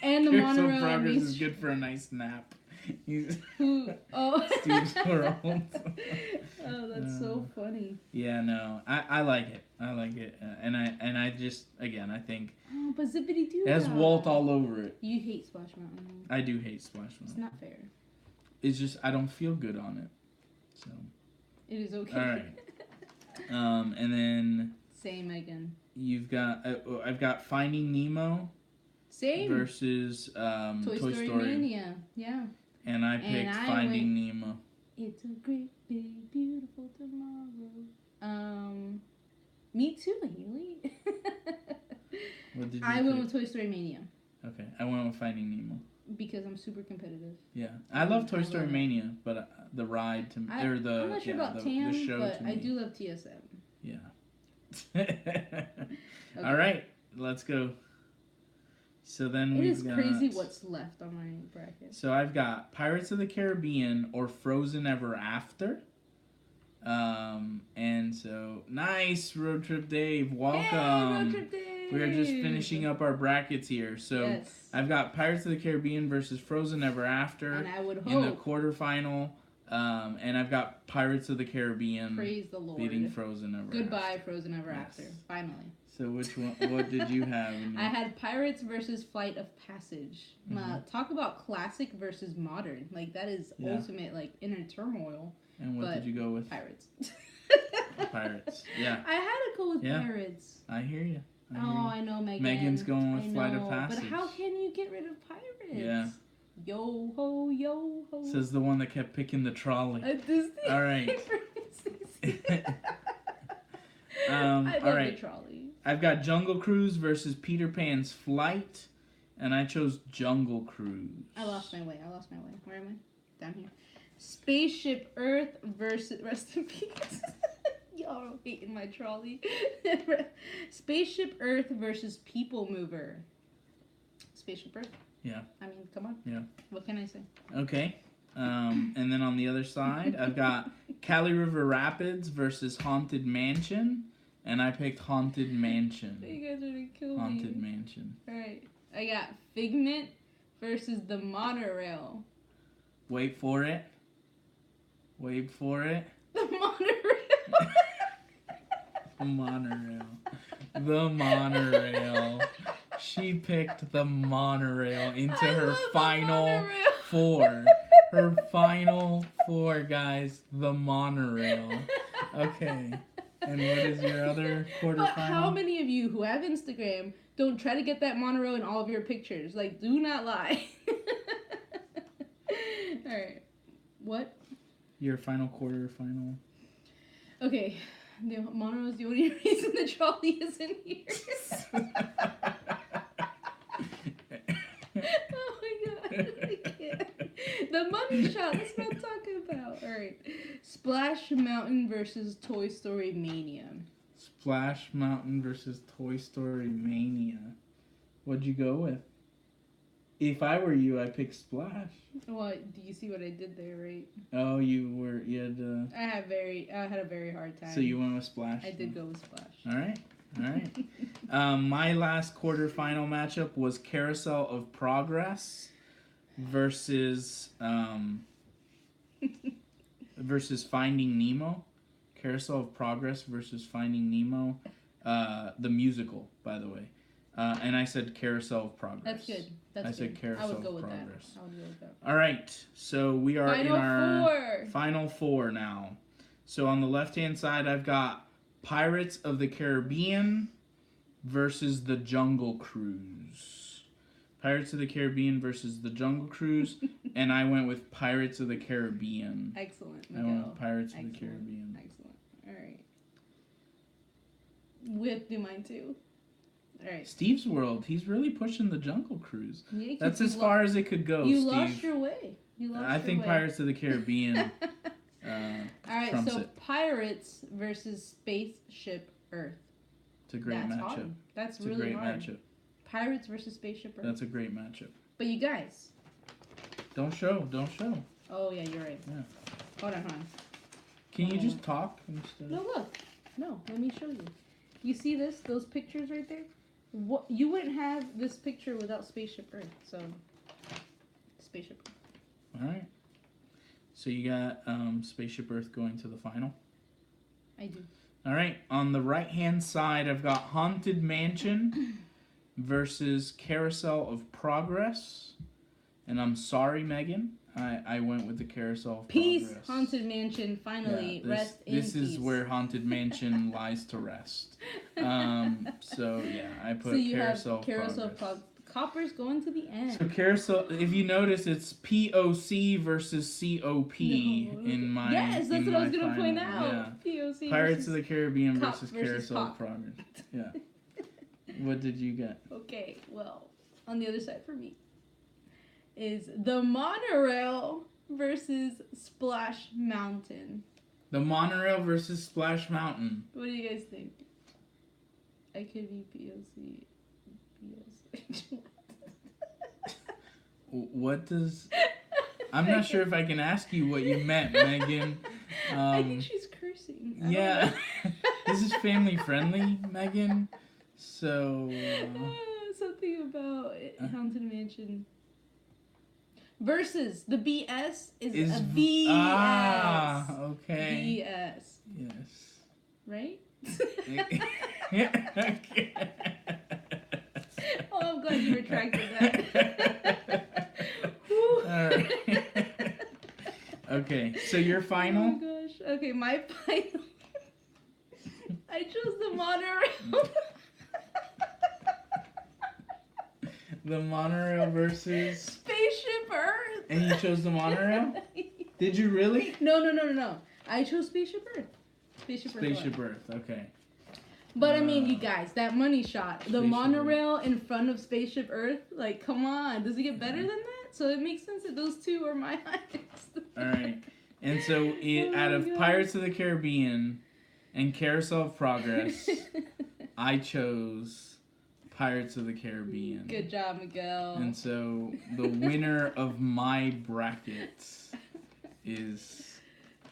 [SPEAKER 1] And the
[SPEAKER 2] Carousel
[SPEAKER 1] monorail.
[SPEAKER 2] of Progress is good for a nice nap.
[SPEAKER 1] Oh.
[SPEAKER 2] Steve's World.
[SPEAKER 1] Oh, that's so funny.
[SPEAKER 2] Yeah, no, I like it. I like it, and I just again I think.
[SPEAKER 1] Oh, but zippity doo.
[SPEAKER 2] It has Walt all over it.
[SPEAKER 1] You hate Splash Mountain.
[SPEAKER 2] I do hate Splash Mountain.
[SPEAKER 1] It's not fair.
[SPEAKER 2] It's just I don't feel good on it. So.
[SPEAKER 1] It is okay.
[SPEAKER 2] All right. And then.
[SPEAKER 1] Same again.
[SPEAKER 2] You've got I've got Finding Nemo.
[SPEAKER 1] Same.
[SPEAKER 2] Versus Toy Story
[SPEAKER 1] Mania. Yeah.
[SPEAKER 2] And I picked Finding Nemo.
[SPEAKER 1] It's a great big beautiful tomorrow. Me too, Haley.
[SPEAKER 2] What did you
[SPEAKER 1] I went with Toy Story Mania.
[SPEAKER 2] Okay, I went with Finding Nemo.
[SPEAKER 1] Because I'm super competitive.
[SPEAKER 2] Yeah, I love Toy Story Mania, but the ride to
[SPEAKER 1] I'm not sure about TAM,
[SPEAKER 2] the show
[SPEAKER 1] but
[SPEAKER 2] to me.
[SPEAKER 1] I do love TSM.
[SPEAKER 2] Yeah.
[SPEAKER 1] Okay.
[SPEAKER 2] All right, let's go. So then we've got...
[SPEAKER 1] It is crazy what's left on my bracket.
[SPEAKER 2] So I've got Pirates of the Caribbean or Frozen Ever After. And so, nice, Road Trip Dave. Welcome.
[SPEAKER 1] Hey, Road Trip Dave.
[SPEAKER 2] We're just finishing up our brackets here. So
[SPEAKER 1] yes.
[SPEAKER 2] I've got Pirates of the Caribbean versus Frozen Ever After.
[SPEAKER 1] And I would hope.
[SPEAKER 2] In the quarterfinal. And I've got Pirates of the Caribbean.
[SPEAKER 1] Praise the Lord.
[SPEAKER 2] Beating Frozen Ever
[SPEAKER 1] Goodbye,
[SPEAKER 2] After.
[SPEAKER 1] Frozen Ever After. Finally.
[SPEAKER 2] So which one? What did you have?
[SPEAKER 1] I had Pirates versus Flight of Passage. Talk about classic versus modern. Like that is ultimate, like inner turmoil.
[SPEAKER 2] And what did you go with?
[SPEAKER 1] Pirates.
[SPEAKER 2] Pirates. Yeah.
[SPEAKER 1] I had to go with Pirates.
[SPEAKER 2] I hear you.
[SPEAKER 1] I know, Megan.
[SPEAKER 2] Megan's going with Flight of Passage.
[SPEAKER 1] But how can you get rid of Pirates?
[SPEAKER 2] Yeah.
[SPEAKER 1] Yo ho, yo ho.
[SPEAKER 2] Says the one that kept picking the trolley. All right.
[SPEAKER 1] I love the trolley.
[SPEAKER 2] I've got Jungle Cruise versus Peter Pan's Flight, and I chose Jungle Cruise.
[SPEAKER 1] I lost my way. Where am I? Down here. Spaceship Earth versus... Rest in peace. Y'all hating my trolley. Spaceship Earth versus People Mover. Spaceship Earth?
[SPEAKER 2] Yeah.
[SPEAKER 1] I mean, come on.
[SPEAKER 2] Yeah.
[SPEAKER 1] What can I say?
[SPEAKER 2] Okay. And then on the other side, I've got Cali River Rapids versus Haunted Mansion. And I picked Haunted Mansion.
[SPEAKER 1] You guys are gonna kill me.
[SPEAKER 2] Haunted Mansion.
[SPEAKER 1] Alright. I got Figment versus the monorail.
[SPEAKER 2] Wait for it. Wait for it.
[SPEAKER 1] The monorail.
[SPEAKER 2] The monorail. The monorail. She picked the monorail into her final four. Her final four, guys. The monorail. Okay. And what is your other quarterfinal?
[SPEAKER 1] But how many of you who have Instagram don't try to get that monorail in all of your pictures? Like, do not lie. Alright. What?
[SPEAKER 2] Your final quarterfinal.
[SPEAKER 1] Okay. The monorail is the only reason the trolley is in here. Oh my god. I can't. The money shot. Let's not talk about. Alright. Splash Mountain versus Toy Story Mania.
[SPEAKER 2] Splash Mountain versus Toy Story Mania. What'd you go with? If I were you, I'd pick Splash.
[SPEAKER 1] Well, do you see what I did there, right?
[SPEAKER 2] Oh, you had
[SPEAKER 1] I had a very hard time.
[SPEAKER 2] So you went with Splash?
[SPEAKER 1] I did go with Splash.
[SPEAKER 2] Alright. My last quarterfinal matchup was Carousel of Progress versus versus Finding Nemo. Carousel of Progress versus Finding Nemo. The musical, by the way. And I said Carousel of Progress.
[SPEAKER 1] That's good. I
[SPEAKER 2] said Carousel
[SPEAKER 1] of Progress.
[SPEAKER 2] That.
[SPEAKER 1] I would go with that.
[SPEAKER 2] All right. So we are in our
[SPEAKER 1] four.
[SPEAKER 2] final four now. So on the left-hand side, I've got Pirates of the Caribbean versus the Jungle Cruise. Pirates of the Caribbean versus the Jungle Cruise. And I went with Pirates of the Caribbean.
[SPEAKER 1] Excellent,
[SPEAKER 2] Miguel. I went with Pirates of the Caribbean.
[SPEAKER 1] Excellent. All right. We have to do mine too. All right.
[SPEAKER 2] Steve's World. He's really pushing the Jungle Cruise.
[SPEAKER 1] Yeah,
[SPEAKER 2] that's as far as it could go,
[SPEAKER 1] you
[SPEAKER 2] Steve.
[SPEAKER 1] Lost your way.
[SPEAKER 2] I think Pirates of the Caribbean.
[SPEAKER 1] All right, so Pirates versus Spaceship Earth.
[SPEAKER 2] It's a great matchup.
[SPEAKER 1] Hard. That's really hard.
[SPEAKER 2] It's a great matchup.
[SPEAKER 1] Pirates versus Spaceship Earth.
[SPEAKER 2] That's a great matchup.
[SPEAKER 1] But you guys.
[SPEAKER 2] Don't show.
[SPEAKER 1] Oh, yeah, you're right.
[SPEAKER 2] Yeah.
[SPEAKER 1] Hold on.
[SPEAKER 2] Can you just talk instead?
[SPEAKER 1] No, look. No, let me show you. You see this? Those pictures right there? What you wouldn't have this picture without Spaceship Earth. So, Spaceship Earth.
[SPEAKER 2] All right. So you got Spaceship Earth going to the final?
[SPEAKER 1] I do.
[SPEAKER 2] All right. On the right-hand side, I've got Haunted Mansion versus Carousel of Progress. And I'm sorry, Megan. I went with the Carousel of
[SPEAKER 1] Progress.
[SPEAKER 2] Peace,
[SPEAKER 1] Haunted Mansion, finally, rest in peace.
[SPEAKER 2] This is where Haunted Mansion lies to rest. So, yeah, I put Carousel of Progress.
[SPEAKER 1] Copper's going to the end.
[SPEAKER 2] So Carousel, if you notice, it's POC versus COP in my.
[SPEAKER 1] Yes, that's what I was gonna point out.
[SPEAKER 2] Yeah.
[SPEAKER 1] POC.
[SPEAKER 2] Pirates of the Caribbean versus Carousel of Progress. Yeah. What did you get?
[SPEAKER 1] Okay, well, on the other side for me is the monorail versus Splash Mountain.
[SPEAKER 2] The monorail versus Splash Mountain.
[SPEAKER 1] What do you guys think? I could be POC.
[SPEAKER 2] What does... I'm not sure if I can ask you what you meant, Megan.
[SPEAKER 1] I think she's cursing.
[SPEAKER 2] Yeah. This is family friendly, Megan. So...
[SPEAKER 1] something about Haunted Mansion. Versus the BS is a VS.
[SPEAKER 2] Ah, okay.
[SPEAKER 1] VS.
[SPEAKER 2] Yes.
[SPEAKER 1] Right?
[SPEAKER 2] Okay.
[SPEAKER 1] Oh, I'm glad you retracted that.
[SPEAKER 2] All right. Okay, so your final?
[SPEAKER 1] Oh my gosh. Okay, my final. I chose the monorail.
[SPEAKER 2] The monorail versus
[SPEAKER 1] Spaceship Earth.
[SPEAKER 2] And you chose the monorail? Did you really?
[SPEAKER 1] No. I chose Spaceship Earth.
[SPEAKER 2] Spaceship Earth. Okay.
[SPEAKER 1] But I mean, you guys, that money shot, the monorail in front of Spaceship Earth, like, come on, does it get better than that? So it makes sense that those two are my highest.
[SPEAKER 2] All right. And so, out of Pirates of the Caribbean and Carousel of Progress, I chose Pirates of the Caribbean.
[SPEAKER 1] Good job, Miguel.
[SPEAKER 2] And so, the winner of my bracket is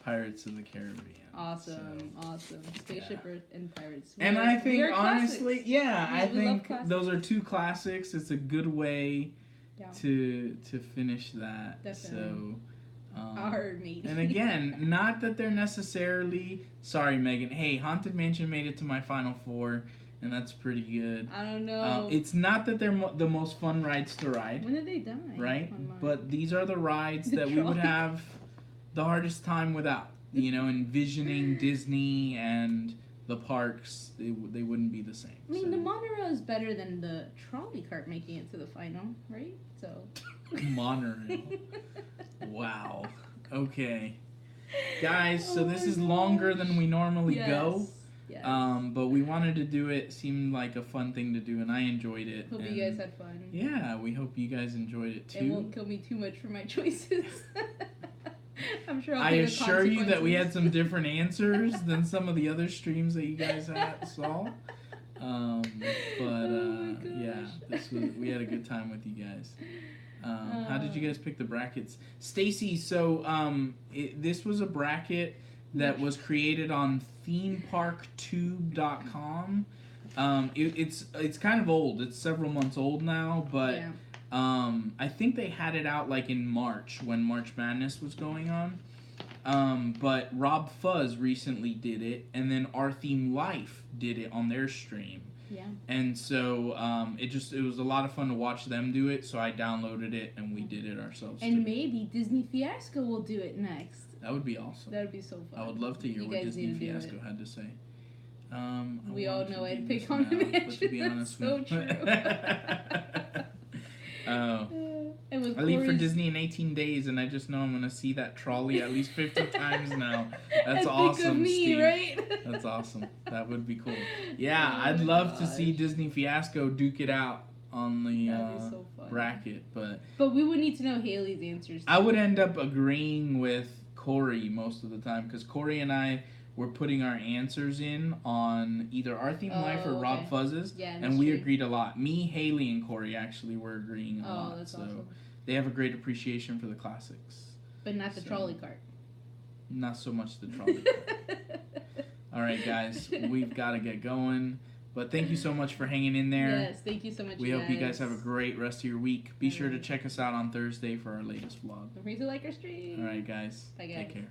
[SPEAKER 2] Pirates of the Caribbean.
[SPEAKER 1] Awesome, awesome. Spaceship Earth and Pirates.
[SPEAKER 2] And I think, honestly, I
[SPEAKER 1] we
[SPEAKER 2] think those are two classics. It's a good way to finish that.
[SPEAKER 1] Definitely.
[SPEAKER 2] So,
[SPEAKER 1] our meeting.
[SPEAKER 2] and again, not that they're necessarily... Sorry, Megan. Hey, Haunted Mansion made it to my Final Four, and that's pretty good.
[SPEAKER 1] I don't know.
[SPEAKER 2] It's not that they're the most fun rides to ride.
[SPEAKER 1] When did they die?
[SPEAKER 2] Right? But these are the rides that we would have the hardest time without. You know, envisioning Disney and the parks, they wouldn't be the same.
[SPEAKER 1] I mean, the monorail is better than the trolley cart making it to the final, right? So.
[SPEAKER 2] Monorail. Wow. Okay. Guys, so this is longer than we normally go.
[SPEAKER 1] Yes.
[SPEAKER 2] But we wanted to do it. Seemed like a fun thing to do, and I enjoyed it.
[SPEAKER 1] Hope you guys had fun.
[SPEAKER 2] Yeah, we hope you guys enjoyed it too.
[SPEAKER 1] It won't kill me too much for my choices. I'm sure
[SPEAKER 2] I assure you that we had some different answers than some of the other streams that you guys saw. We had a good time with you guys. How did you guys pick the brackets? Stacy, so this was a bracket that was created on themeparktube.com. It's kind of old. It's several months old now, but... Yeah. I think they had it out like in March when March Madness was going on. But Rob Fuzz recently did it, and then Our Theme Life did it on their stream.
[SPEAKER 1] Yeah.
[SPEAKER 2] And so it was a lot of fun to watch them do it, so I downloaded it and we did it ourselves.
[SPEAKER 1] And maybe Disney Fiasco will do it next.
[SPEAKER 2] That would be awesome.
[SPEAKER 1] That would be so fun.
[SPEAKER 2] I would love to hear what Disney Fiasco had to say.
[SPEAKER 1] We all know I'd pick on the Mansion.
[SPEAKER 2] But to be honest,
[SPEAKER 1] so true.
[SPEAKER 2] I leave for Disney in 18 days, and I just know I'm going to see that trolley at least 50 times now. That's awesome,
[SPEAKER 1] think of me,
[SPEAKER 2] Steve.
[SPEAKER 1] Right?
[SPEAKER 2] That's awesome. That would be cool. Yeah, I'd love to see Disney Fiasco duke it out on the
[SPEAKER 1] so
[SPEAKER 2] bracket. But
[SPEAKER 1] we would need to know Haley's answers, too.
[SPEAKER 2] I would end up agreeing with Corey most of the time, because Corey and I were putting our answers in on either Our Theme Life or Rob Fuzz's, and we agreed a lot. Me, Haley, and Corey actually were agreeing a lot.
[SPEAKER 1] That's
[SPEAKER 2] so
[SPEAKER 1] awesome.
[SPEAKER 2] They have a great appreciation for the classics.
[SPEAKER 1] But not the trolley cart.
[SPEAKER 2] Not so much the trolley cart. All right, guys, we've got to get going. But thank you so much for hanging in there.
[SPEAKER 1] Yes, thank you so much.
[SPEAKER 2] We hope you guys have a great rest of your week. Be sure to check us out on Thursday for our latest vlog.
[SPEAKER 1] Don't forget to like our stream.
[SPEAKER 2] All right, guys.
[SPEAKER 1] Bye, guys.
[SPEAKER 2] Take care.